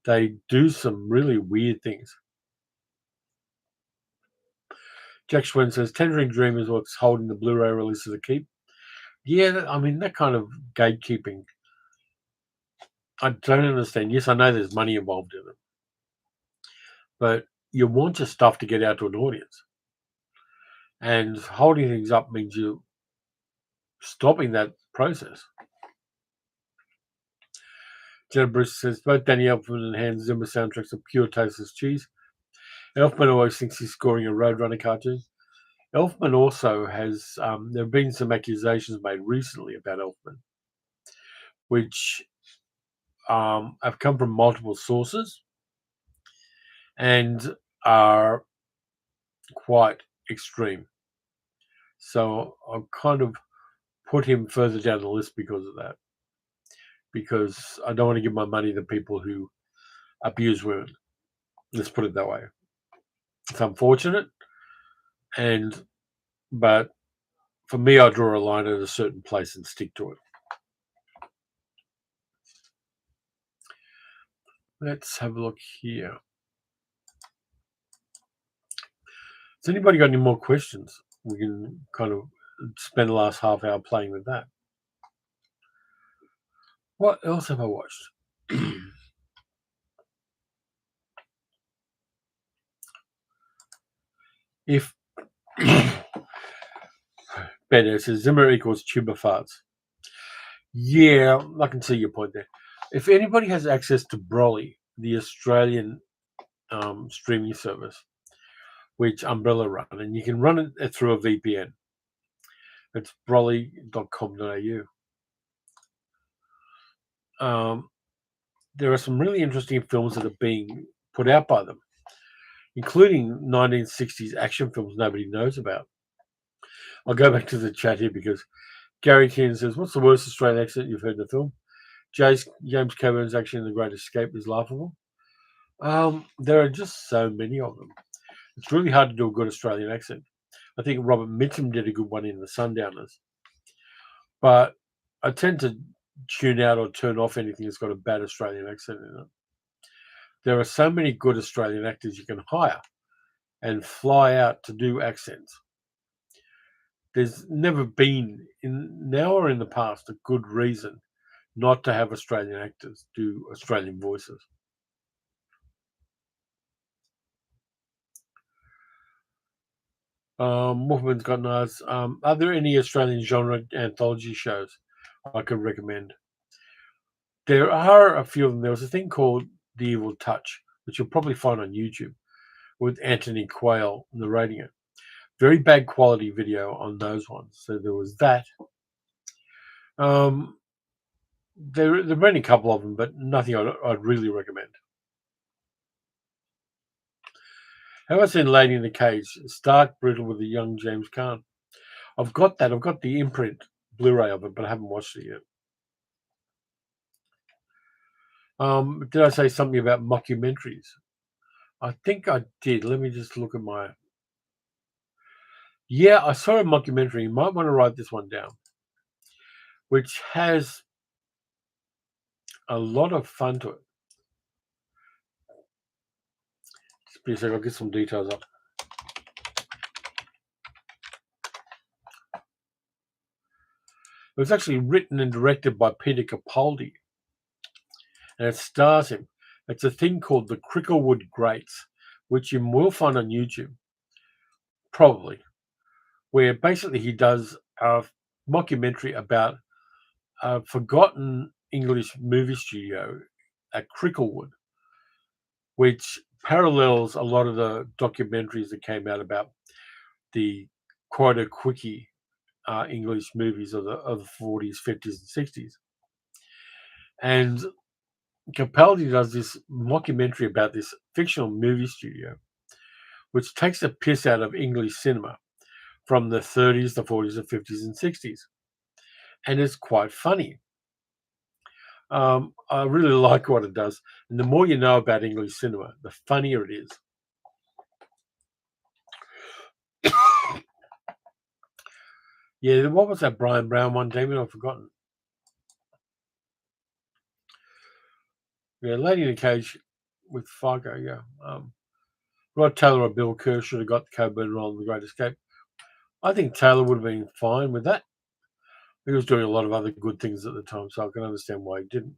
they do some really weird things. Jack Schwen says, Tangerine Dream is what's holding the Blu-ray release of the keep. Yeah, I mean, that kind of gatekeeping, I don't understand. Yes, I know there's money involved in it, but you want your stuff to get out to an audience. And holding things up means you're stopping that process. Jenna Bruce says, both Danny Elfman and Hans Zimmer soundtracks are pure tasteless cheese. Elfman always thinks he's scoring a Roadrunner cartoon. Elfman also has, there have been some accusations made recently about Elfman, which have come from multiple sources and are quite extreme. So I've kind of put him further down the list because of that. Because I don't want to give my money to people who abuse women. Let's put it that way. It's unfortunate, but for me, I draw a line at a certain place and stick to it. Let's have a look here. Has anybody got any more questions? We can kind of spend the last half hour playing with that. What else have I watched? If Ben says Zimmer equals tuba farts. Yeah, I can see your point there. If anybody has access to Broly, the Australian streaming service, which Umbrella run, and you can run it through a VPN. It's broly.com.au. There are some really interesting films that are being put out by them, including 1960s action films nobody knows about. I'll go back to the chat here because Gary Keane says, what's the worst Australian accent you've heard in the film? James Caburn's action in The Great Escape is laughable. There are just so many of them. It's really hard to do a good Australian accent. I think Robert Mitchum did a good one in The Sundowners. But I tend to tune out or turn off anything that's got a bad Australian accent in it. There are so many good Australian actors you can hire, and fly out to do accents. There's never been, in now or in the past, a good reason not to have Australian actors do Australian voices. Wolfman's got nice. Are there any Australian genre anthology shows I could recommend? There are a few of them. There was a thing called The Evil Touch, which you'll probably find on YouTube, with Anthony Quayle narrating it. Very bad quality video on those ones. So there was that. Um, there've been a couple of them, but nothing I'd really recommend. Have I seen Lady in the Cage? Stark, brutal with a young James Caan. I've got that. I've got the imprint Blu-ray of it, but I haven't watched it yet. Did I say something about mockumentaries? I think I did. Let me just look at my. Yeah, I saw a mockumentary. You might want to write this one down, which has a lot of fun to it. Just be a second. I'll get some details up. It was actually written and directed by Peter Capaldi, and it stars him. It's a thing called the Cricklewood Greats, which you will find on YouTube, probably, where basically he does a mockumentary about a forgotten English movie studio at Cricklewood, which parallels a lot of the documentaries that came out about the quite quickie English movies of the 40s, 50s, and 60s. And Capaldi does this mockumentary about this fictional movie studio, which takes the piss out of English cinema from the 30s, the 40s, the 50s, and 60s. And it's quite funny. I really like what it does. And the more you know about English cinema, the funnier it is. Yeah, what was that Brian Brown one, Damien? I've forgotten. Yeah, Lady in a Cage with Fargo, yeah. Rod Taylor or Bill Kerr should have got the co-burn role in The Great Escape. I think Taylor would have been fine with that. He was doing a lot of other good things at the time, so I can understand why he didn't.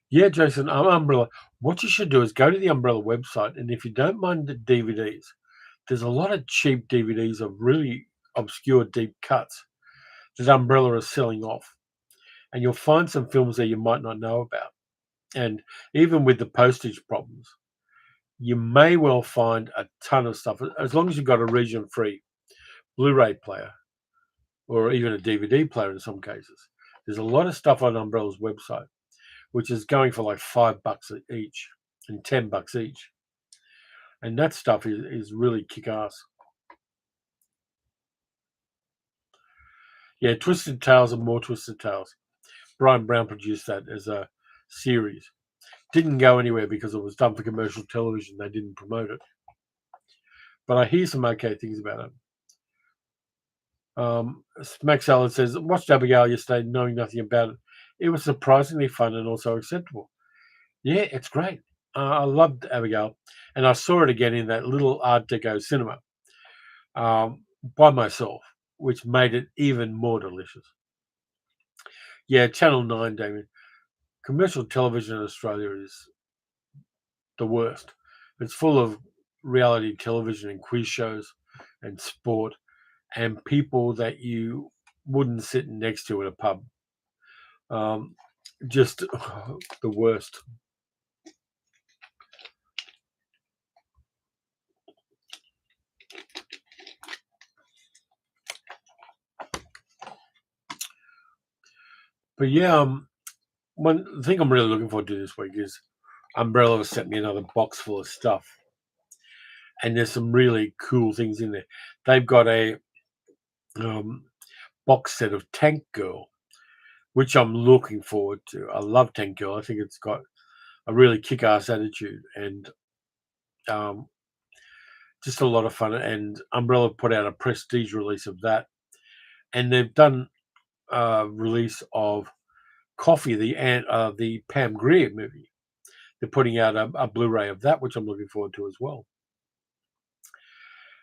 Yeah, Jason, Umbrella. What you should do is go to the Umbrella website, and if you don't mind the DVDs, there's a lot of cheap DVDs of really obscure deep cuts that Umbrella is selling off. And you'll find some films there you might not know about. And even with the postage problems, you may well find a ton of stuff, as long as you've got a region-free Blu-ray player or even a DVD player in some cases. There's a lot of stuff on Umbrella's website, which is going for like $5 each and $10 each. And that stuff is really kick-ass. Yeah, Twisted Tales and More Twisted Tales. Brian Brown produced that as a series. Didn't go anywhere because it was done for commercial television. They didn't promote it. But I hear some okay things about it. Smack Salad says, watched Abigail yesterday knowing nothing about it. It was surprisingly fun and also acceptable. Yeah, it's great. I loved Abigail. And I saw it again in that little Art Deco cinema by myself, which made it even more delicious. Yeah, Channel 9, Damien. Commercial television in Australia is the worst. It's full of reality television and quiz shows and sport and people that you wouldn't sit next to in a pub. Just the worst. But yeah, one thing I'm really looking forward to this week is Umbrella sent me another box full of stuff, and there's some really cool things in there. They've got a box set of Tank Girl, which I'm looking forward to. I love Tank Girl. I think it's got a really kick-ass attitude and um, just a lot of fun. And Umbrella put out a prestige release of that, and they've done a release of Coffee, the Pam Grier movie. They're putting out a Blu-ray of that, which I'm looking forward to as well.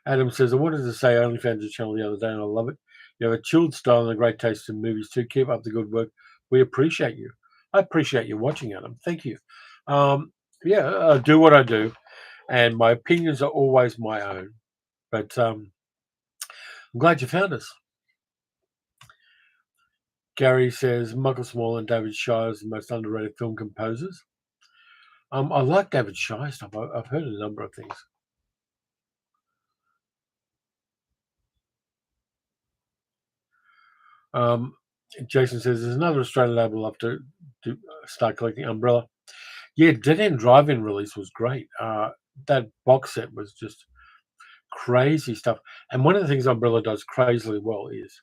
Adam says, I wanted to say OnlyFans a channel the other day, and I love it. You have a chilled style and a great taste in movies too. Keep up the good work. We appreciate you. I appreciate you watching, Adam. Thank you. Yeah, I do what I do, and my opinions are always my own. But I'm glad you found us. Gary says, Michael Small and David Shire is the most underrated film composers. I like David Shire stuff. I've heard a number of things. Jason says, there's another Australian label love to start collecting. Umbrella. Yeah, Dead End Drive-In release was great. That box set was just crazy stuff. And one of the things Umbrella does crazily well is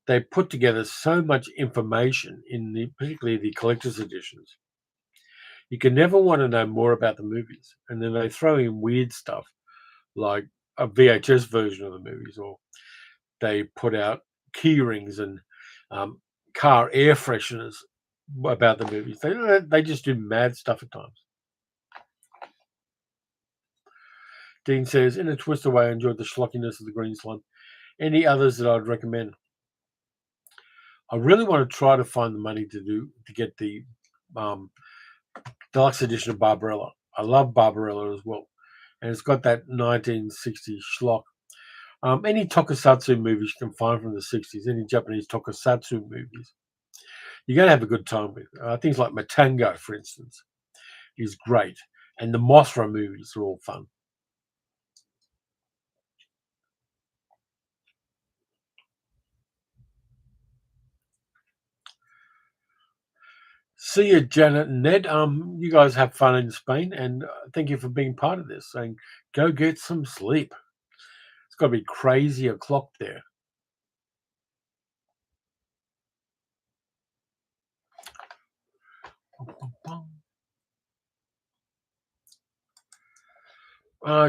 they put together so much information particularly the collector's editions. You can never want to know more about the movies, and then they throw in weird stuff like a VHS version of the movies, or they put out key rings and car air fresheners about the movies. They just do mad stuff at times. Dean says, in a twist away, I enjoyed the schlockiness of the green slime. Any others that I'd recommend? I really want to try to find the money to get the deluxe edition of Barbarella. I love Barbarella as well, and it's got that 1960s schlock. Any tokusatsu movies you can find from the 60s, any Japanese tokusatsu movies, you're going to have a good time with. Things like Matango, for instance, is great, and the Mothra movies are all fun. See you, Janet and Ned. You guys have fun in Spain, and thank you for being part of this. And go get some sleep. It's got to be crazy o'clock there.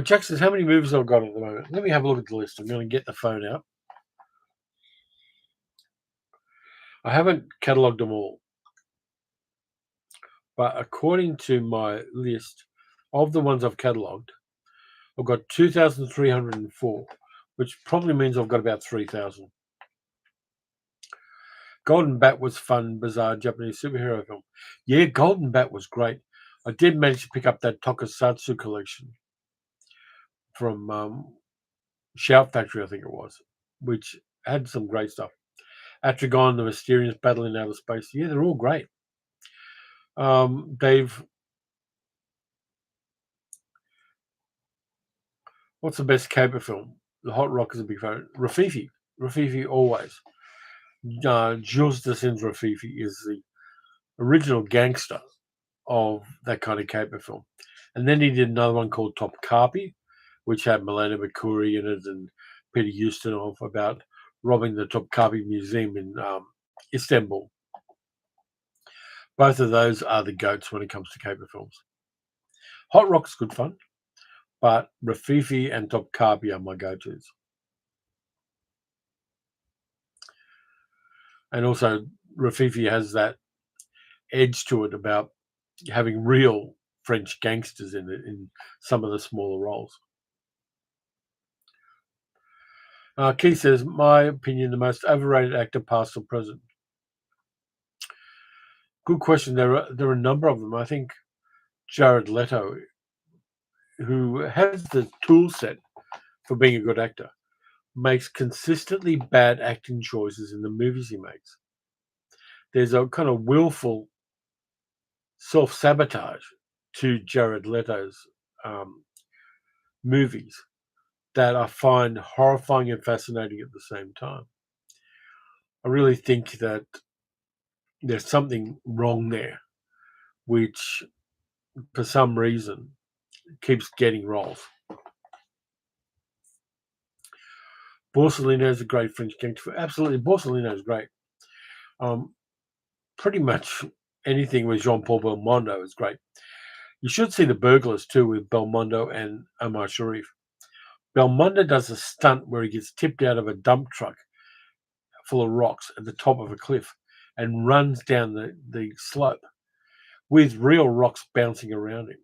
Jack says, how many movies I've got at the moment? Let me have a look at the list. I'm going to get the phone out. I haven't catalogued them all. But according to my list of the ones I've catalogued, I've got 2,304, which probably means I've got about 3,000. Golden Bat was fun, bizarre Japanese superhero film. Yeah, Golden Bat was great. I did manage to pick up that Tokusatsu collection from Shout Factory, I think it was, which had some great stuff. Atragon, The Mysterious Battle in Outer Space. Yeah, they're all great. Dave, what's the best caper film? The Hot Rock is a big fan. Rafifi. Rafifi always. Jules Descends Rafifi is the original gangster of that kind of caper film. And then he did another one called Top Carpi, which had Milena Makuri in it and Peter Ustinov about robbing the Topkapi Museum in Istanbul. Both of those are the goats when it comes to caper films. Hot Rock's good fun, but Rafifi and Topkapi are my go-tos. And also, Rafifi has that edge to it about having real French gangsters in it in some of the smaller roles. Keith says, my opinion, the most overrated actor, past or present. Good question. There are a number of them. I think Jared Leto, who has the tool set for being a good actor, makes consistently bad acting choices in the movies he makes. There's a kind of willful self-sabotage to Jared Leto's movies that I find horrifying and fascinating at the same time. I really think that there's something wrong there, which for some reason keeps getting roles. Borsellino is a great French gangster. Absolutely, Borsellino is great. Pretty much anything with Jean-Paul Belmondo is great. You should see The Burglars too with Belmondo and Omar Sharif. Belmondo does a stunt where he gets tipped out of a dump truck full of rocks at the top of a cliff, and runs down the slope with real rocks bouncing around him.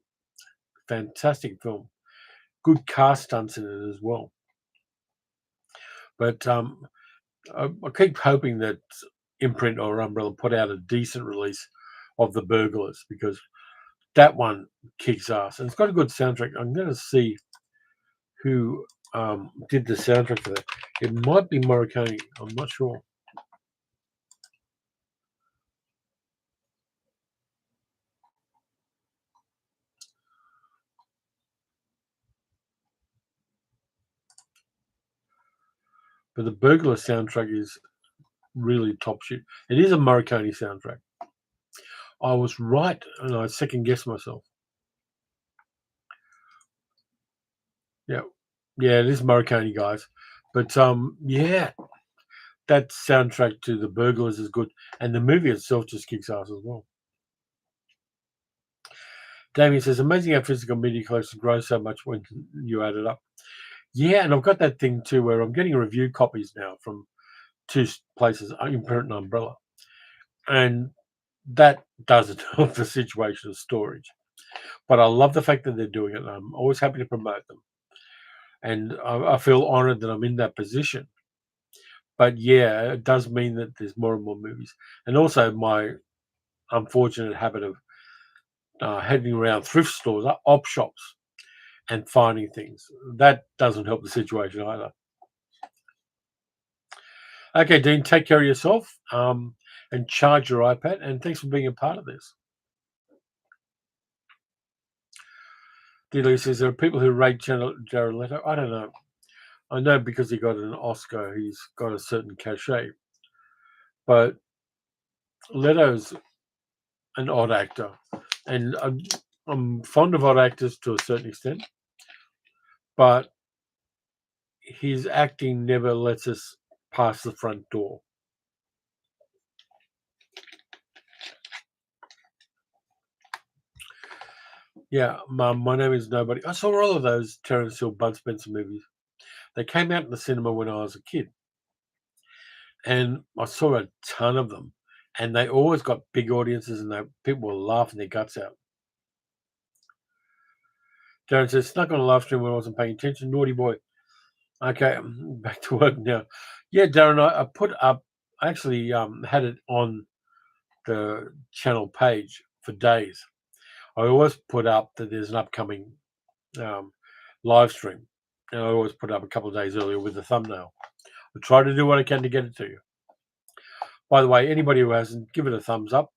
Fantastic film. Good car stunts in it as well. But I keep hoping that Imprint or Umbrella put out a decent release of The Burglars, because that one kicks ass and it's got a good soundtrack. I'm going to see who did the soundtrack for that. It might be Morricone. I'm not sure. But the Burglar soundtrack is really top shit. It is a Morricone soundtrack. I was right, and I second guessed myself. Yeah, yeah, it is Morricone, guys. But yeah, that soundtrack to The Burglars is good, and the movie itself just kicks ass as well. Damien says, amazing how physical media collections grow so much when you add it up. Yeah, and I've got that thing too where I'm getting review copies now from two places, Imprint and Umbrella, and that doesn't help the situation of storage. But I love the fact that they're doing it, and I'm always happy to promote them. And I feel honoured that I'm in that position. But yeah, it does mean that there's more and more movies, and also my unfortunate habit of heading around thrift stores, op shops, and finding things. That doesn't help the situation either. Okay, Dean, take care of yourself, and charge your iPad. And thanks for being a part of this. Dealey says there are people who rate Jared Leto. I don't know. I know because he got an Oscar, he's got a certain cachet. But Leto's an odd actor, and I'm fond of odd actors to a certain extent, but his acting never lets us pass the front door. Yeah, my name is Nobody. I saw all of those Terence Hill, Bud Spencer movies. They came out in the cinema when I was a kid, and I saw a ton of them. And they always got big audiences, and people were laughing their guts out. Darren says, snuck on a live stream when I wasn't paying attention. Naughty boy. Okay, back to work now. Yeah, Darren, I put up, I actually had it on the channel page for days. I always put up that there's an upcoming um, live stream, and I always put it up a couple of days earlier with the thumbnail. I try to do what I can to get it to you. By the way, anybody who hasn't, give it a thumbs up.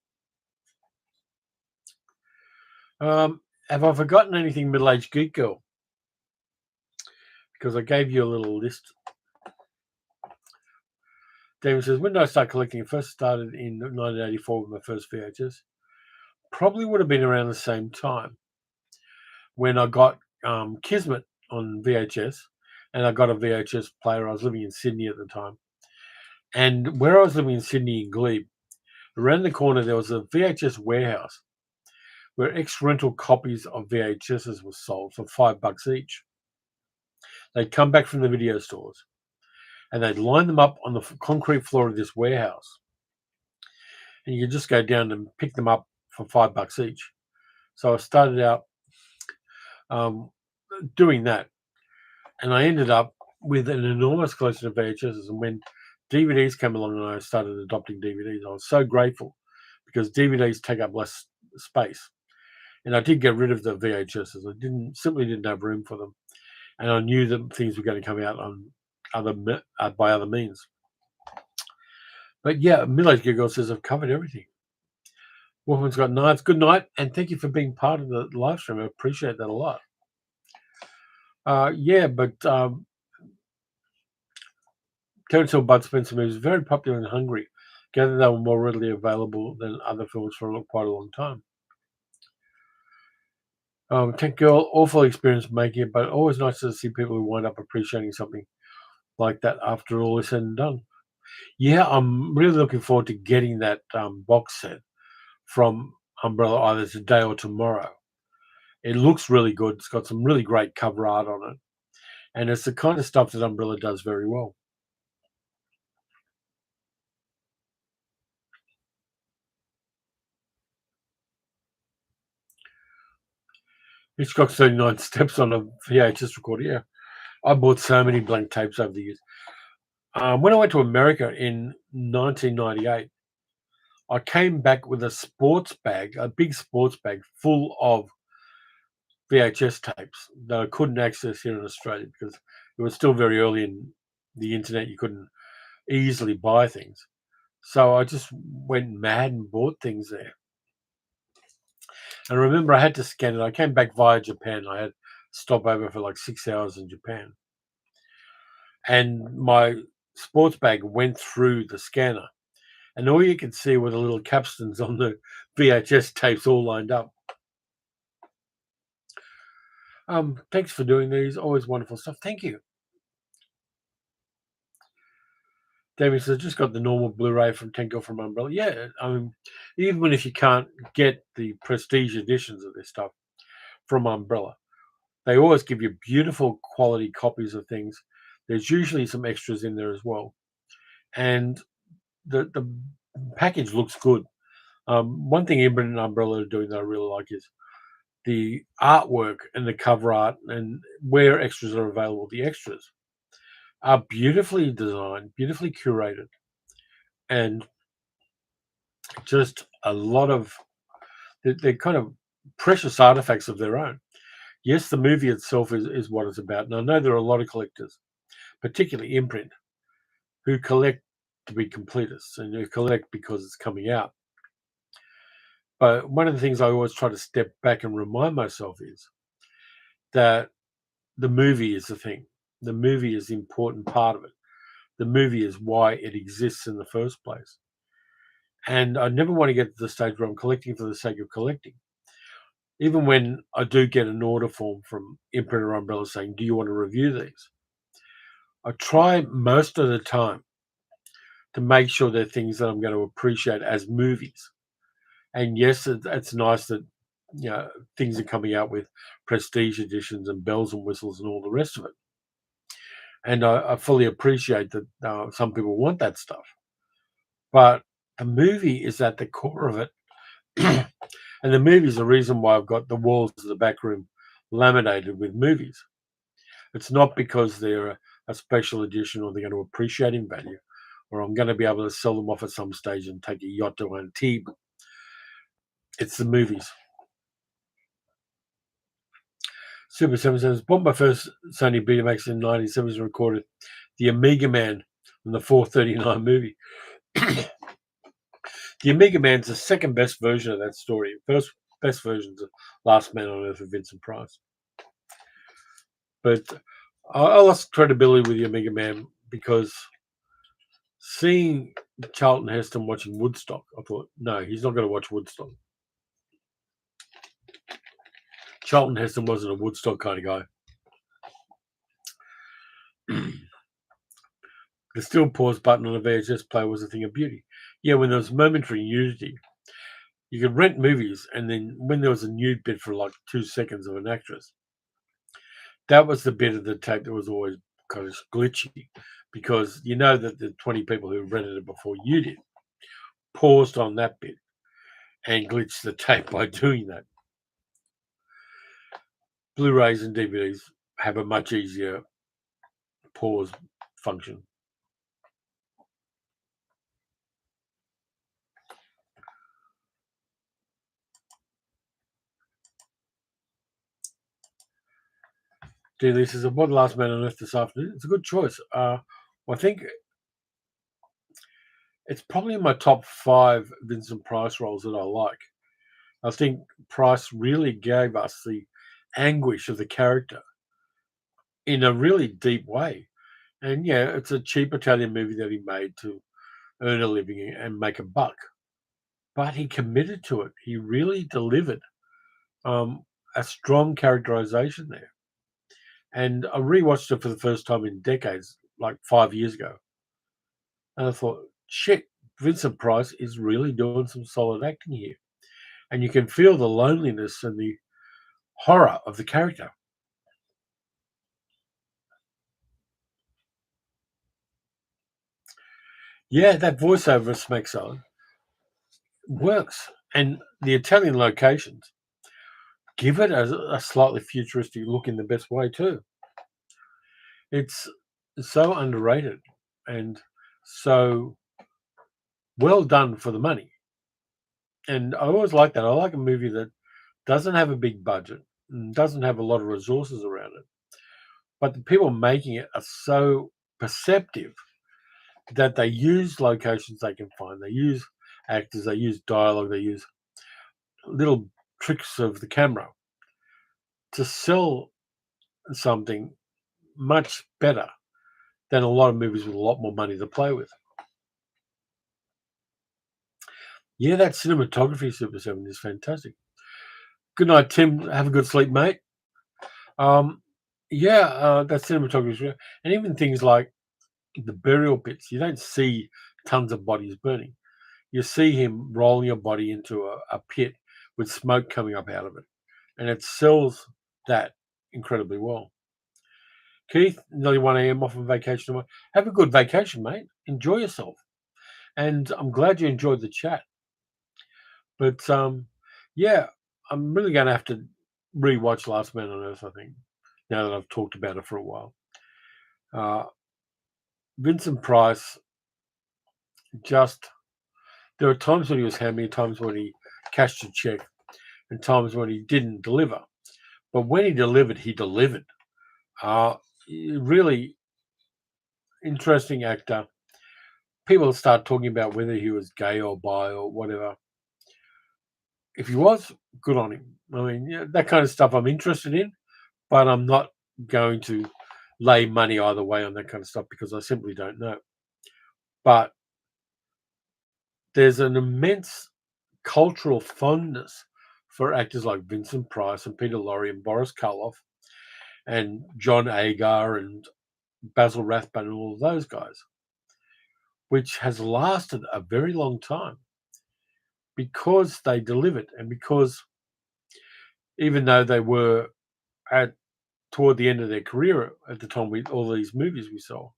Have I forgotten anything, middle-aged geek girl? Because I gave you a little list. David says, when did I start collecting? It first started in 1984 with my first VHS. Probably would have been around the same time when I got Kismet on VHS, and I got a VHS player. I was living in Sydney at the time. And where I was living in Sydney in Glebe, around the corner there was a VHS warehouse where ex-rental copies of VHSs were sold for $5 each. They'd come back from the video stores, and they'd line them up on the concrete floor of this warehouse. And you could just go down and pick them up for $5 each. So I started out doing that, and I ended up with an enormous collection of VHSs. And when DVDs came along and I started adopting DVDs, I was so grateful because DVDs take up less space. And I did get rid of the VHSs. I simply didn't have room for them, and I knew that things were going to come out on by other means. But yeah, middle-aged girl says I've covered everything. Wolfman's got knives. Good night, and thank you for being part of the live stream. I appreciate that a lot. Yeah, but Terence Hill, Bud Spencer movies very popular in Hungary. Gather they were more readily available than other films for quite a long time. Tech Girl, awful experience making it, but always nice to see people who wind up appreciating something like that after all is said and done. Yeah, I'm really looking forward to getting that box set from Umbrella either today or tomorrow. It looks really good. It's got some really great cover art on it. And it's the kind of stuff that Umbrella does very well. Hitchcock's 39 Steps on a VHS recorder. Yeah, I bought so many blank tapes over the years. When I went to America in 1998, I came back with a sports bag, a big sports bag full of VHS tapes that I couldn't access here in Australia because it was still very early in the internet. You couldn't easily buy things. So I just went mad and bought things there. And I remember I had to scan it. I came back via Japan. I had stopover for like 6 hours in Japan. And my sports bag went through the scanner. And all you could see were the little capstans on the VHS tapes all lined up. Thanks for doing these. Always wonderful stuff. Thank you. Damien says, just got the normal Blu-ray from Tenko from Umbrella. Yeah, I mean, even if you can't get the prestige editions of this stuff from Umbrella, they always give you beautiful quality copies of things. There's usually some extras in there as well. And the package looks good. One thing Imran and Umbrella are doing that I really like is the artwork and the cover art and where extras are available. The extras are beautifully designed, beautifully curated, and just a lot of they're kind of precious artifacts of their own. Yes, the movie itself is what it's about. And I know there are a lot of collectors, particularly imprint, who collect to be completists and who collect because it's coming out. But one of the things I always try to step back and remind myself is that the movie is the thing. The movie is the important part of it. The movie is why it exists in the first place. And I never want to get to the stage where I'm collecting for the sake of collecting. Even when I do get an order form from Imprint or Umbrella saying, do you want to review these? I try most of the time to make sure they're things that I'm going to appreciate as movies. And yes, it's nice that things are coming out with prestige editions and bells and whistles and all the rest of it. And I fully appreciate that some people want that stuff. But the movie is at the core of it. And the movie is the reason why I've got the walls of the back room laminated with movies. It's not because they're a special edition or they're going to appreciate in value or I'm going to be able to sell them off at some stage and take a yacht to Antibes. It's the movies. Super 7 says, bought my first Sony Betamax in 1970s and recorded the Amiga Man from the 439 movie. The Amiga Man's the second best version of that story. First best version's of Last Man on Earth of Vincent Price. But I lost credibility with the Amiga Man because seeing Charlton Heston watching Woodstock, I thought, no, he's not going to watch Woodstock. Charlton Heston wasn't a Woodstock kind of guy. The still pause button on a VHS player was a thing of beauty. Yeah, when there was momentary nudity, you could rent movies, and then when there was a nude bit for like 2 seconds of an actress, that was the bit of the tape that was always kind of glitchy because you know that the 20 people who rented it before you did paused on that bit and glitched the tape by doing that. Blu-rays and DVDs have a much easier pause function. D. says, I bought Last Man on Earth this afternoon. It's a good choice. I think it's probably in my top 5 Vincent Price roles that I like. I think Price really gave us the anguish of the character in a really deep way. And yeah, it's a cheap Italian movie that he made to earn a living and make a buck. But he committed to it. He really delivered a strong characterization there. And I rewatched it for the first time in decades, like 5 years ago. And I thought, shit, Vincent Price is really doing some solid acting here. And you can feel the loneliness and the horror of the character. Yeah, that voiceover of Smackzone works. And the Italian locations, give it a slightly futuristic look in the best way too. It's so underrated and so well done for the money. And I always like that. I like a movie that doesn't have a big budget and doesn't have a lot of resources around it, but the people making it are so perceptive that they use locations they can find. They use actors, they use dialogue, they use little tricks of the camera to sell something much better than a lot of movies with a lot more money to play with. Yeah, that cinematography Super 7 is fantastic. Good night, Tim. Have a good sleep, mate. Um, yeah, that cinematography is real. And even things like the burial pits, you don't see tons of bodies burning. You see him rolling a body into a pit with smoke coming up out of it. And it sells that incredibly well. Keith, nearly 1 a.m. off on vacation tomorrow. Have a good vacation, mate. Enjoy yourself. And I'm glad you enjoyed the chat. But yeah, I'm really going to have to rewatch Last Man on Earth, I think, now that I've talked about it for a while. Uh, Vincent Price, just, there are times when he was hammy, times when he cashed a check, and times when he didn't deliver. But when he delivered, he delivered. Uh, really interesting actor. People start talking about whether he was gay or bi or whatever. If he was, good on him. I mean, yeah, that kind of stuff I'm interested in, but I'm not going to lay money either way on that kind of stuff because I simply don't know. But there's an immense cultural fondness for actors like Vincent Price and Peter Lorre and Boris Karloff and John Agar and Basil Rathbone and all of those guys, which has lasted a very long time because they delivered and because even though they were at toward the end of their career at the time with all these movies we saw,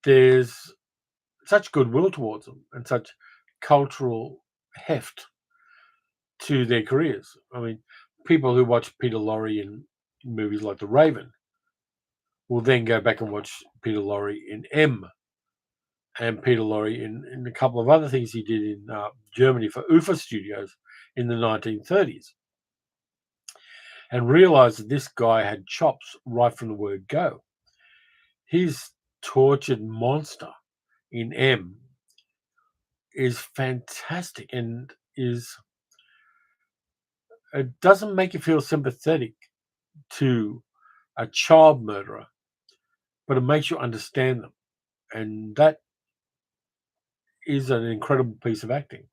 there's such goodwill towards them and such cultural heft to their careers. I mean, people who watch Peter Lorre in movies like The Raven will then go back and watch Peter Lorre in M and Peter Lorre in a couple of other things he did in Germany for UFA Studios in the 1930s and realize that this guy had chops right from the word go. His tortured monster in M is fantastic and is it doesn't make you feel sympathetic to a child murderer, but it makes you understand them. And that is an incredible piece of acting.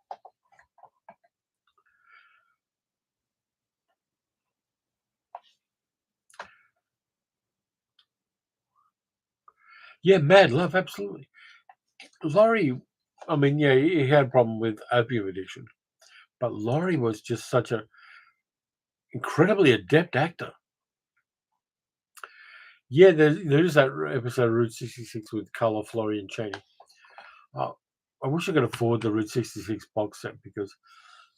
Yeah, Mad Love, absolutely. Laurie, I mean, yeah, he had a problem with opium addiction, but Laurie was just such an incredibly adept actor. Yeah, there is that episode of Route 66 with Carla, Laurie, and Cheney. Uh, I wish I could afford the Route 66 box set because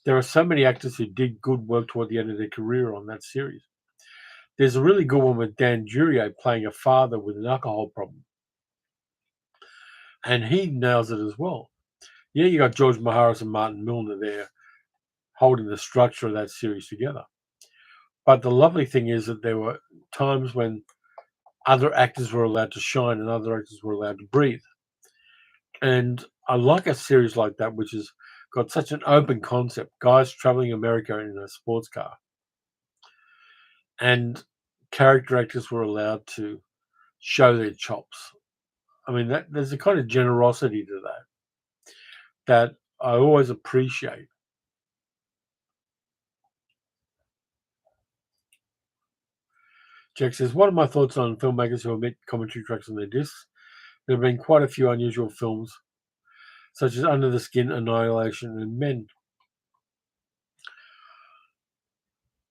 there are so many actors who did good work toward the end of their career on that series. There's a really good one with Dan Duryea playing a father with an alcohol problem, and he nails it as well. Yeah, you got George Maharis and Martin Milner there holding the structure of that series together. But the lovely thing is that there were times when other actors were allowed to shine and other actors were allowed to breathe. And I like a series like that, which has got such an open concept guys traveling America in a sports car. And character actors were allowed to show their chops. I mean, there's a kind of generosity to that I always appreciate. Jack says, what are my thoughts on filmmakers who omit commentary tracks on their discs? There have been quite a few unusual films, such as Under the Skin, Annihilation, and Men.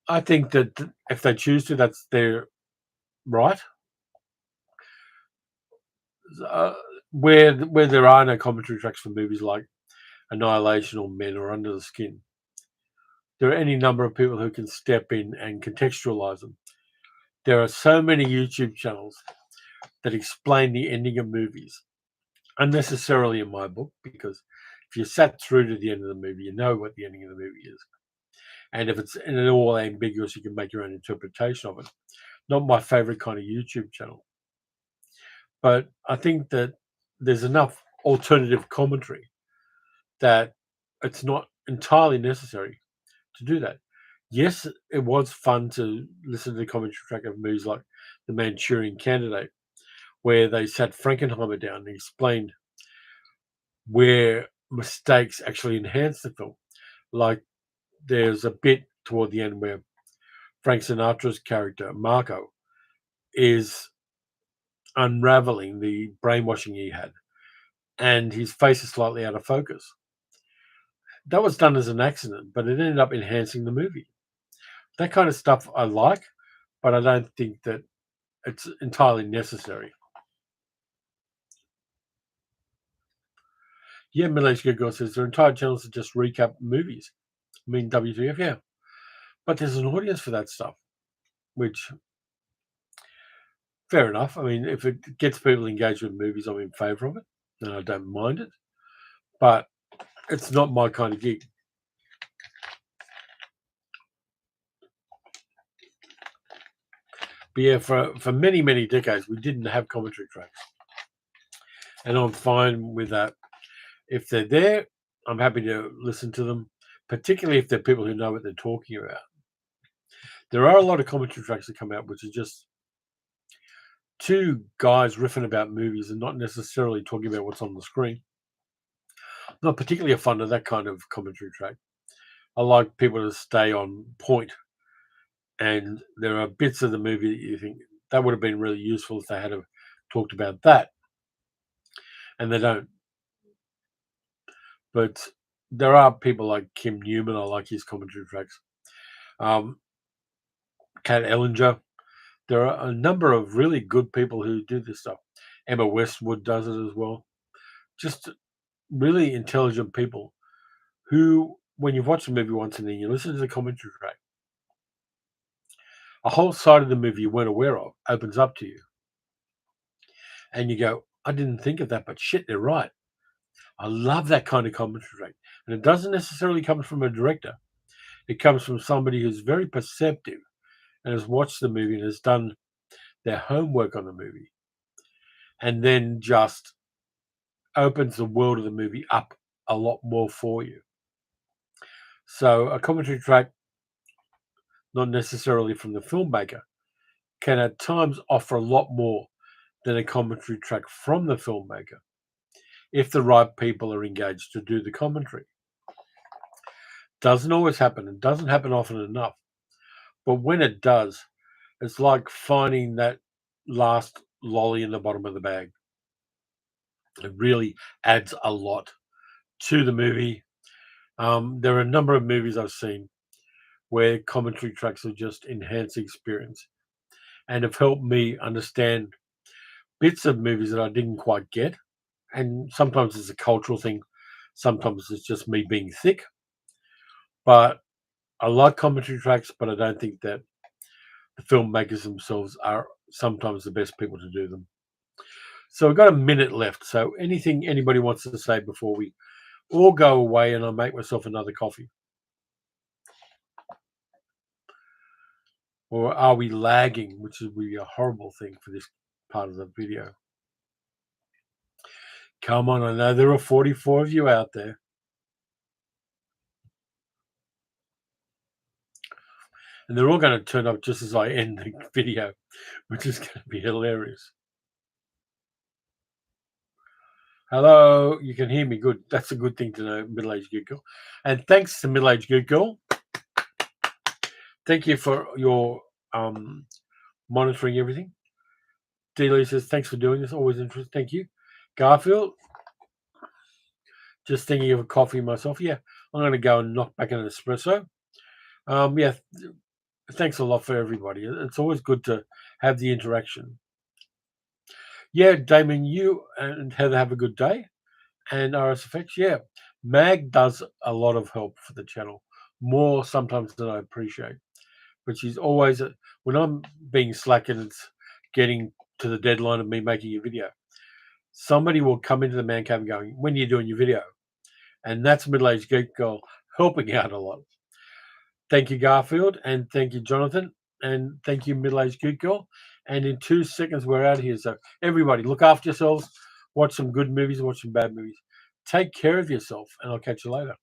I think that if they choose to, that's their right. Uh, where there are no commentary tracks for movies like Annihilation or Men or Under the Skin, there are any number of people who can step in and contextualize them. There are so many YouTube channels that explain the ending of movies, unnecessarily in my book, because if you sat through to the end of the movie, you know what the ending of the movie is. And if it's in all ambiguous, you can make your own interpretation of it. Not my favorite kind of YouTube channel. But I think that there's enough alternative commentary that it's not entirely necessary to do that. Yes, it was fun to listen to the commentary track of movies like The Manchurian Candidate, where they sat Frankenheimer down and explained where mistakes actually enhance the film. Like there's a bit toward the end where Frank Sinatra's character, Marco, is unraveling the brainwashing he had, and his face is slightly out of focus. That was done as an accident, but it ended up enhancing the movie. That kind of stuff I like, but I don't think that it's entirely necessary. Yeah, Middle-aged good girl says there are entire channels that just recap movies. I mean, WTF, yeah. But there's an audience for that stuff, which, fair enough. I mean, if it gets people engaged with movies, I'm in favour of it, and I don't mind it. But it's not my kind of gig. But yeah, for many, many decades, we didn't have commentary tracks. And I'm fine with that. If they're there, I'm happy to listen to them, particularly if they're people who know what they're talking about. There are a lot of commentary tracks that come out which are just two guys riffing about movies and not necessarily talking about what's on the screen. Not particularly a fan of that kind of commentary track. I like people to stay on point, and there are bits of the movie that you think that would have been really useful if they had have talked about that, and they don't. But there are people like Kim Newman. I like his commentary tracks. Kat Ellinger. There are a number of really good people who do this stuff. Emma Westwood does it as well. Just really intelligent people who, when you've watched a movie once and then you listen to the commentary track, a whole side of the movie you weren't aware of opens up to you. And you go, I didn't think of that, but shit, they're right. I love that kind of commentary track. And it doesn't necessarily come from a director. It comes from somebody who's very perceptive and has watched the movie and has done their homework on the movie. And then just opens the world of the movie up a lot more for you. So a commentary track, not necessarily from the filmmaker, can at times offer a lot more than a commentary track from the filmmaker if the right people are engaged to do the commentary. Doesn't always happen and doesn't happen often enough. But when it does, it's like finding that last lolly in the bottom of the bag. It really adds a lot to the movie. There are a number of movies I've seen where commentary tracks have just enhanced the experience and have helped me understand bits of movies that I didn't quite get. And sometimes it's a cultural thing, sometimes it's just me being thick. But I like commentary tracks, but I don't think that the filmmakers themselves are sometimes the best people to do them. So we've got a minute left. So anything anybody wants to say before we all go away and I make myself another coffee? Or are we lagging, which would be a horrible thing for this part of the video? Come on, I know there are 44 of you out there. And they're all going to turn up just as I end the video, which is going to be hilarious. Hello, you can hear me good. That's a good thing to know, middle-aged good girl. And thanks to middle-aged good girl. Thank you for your monitoring everything. D. says, thanks for doing this. Always interesting. Thank you. Garfield, just thinking of a coffee myself. Yeah, I'm going to go and knock back an espresso. Yeah, thanks a lot for everybody. It's always good to have the interaction. Yeah, Damon, you and Heather have a good day. And RSFX, yeah, Mag does a lot of help for the channel. more sometimes than I appreciate. But she's always, when I'm being slack and it's getting to the deadline of me making a video, somebody will come into the man cave and going, "When are you doing your video?" And that's a middle-aged geek girl helping out a lot. Thank you, Garfield, and thank you, Jonathan, and thank you, middle-aged geek girl. And in 2 seconds, we're out of here. So everybody, look after yourselves, watch some good movies, watch some bad movies. Take care of yourself, and I'll catch you later.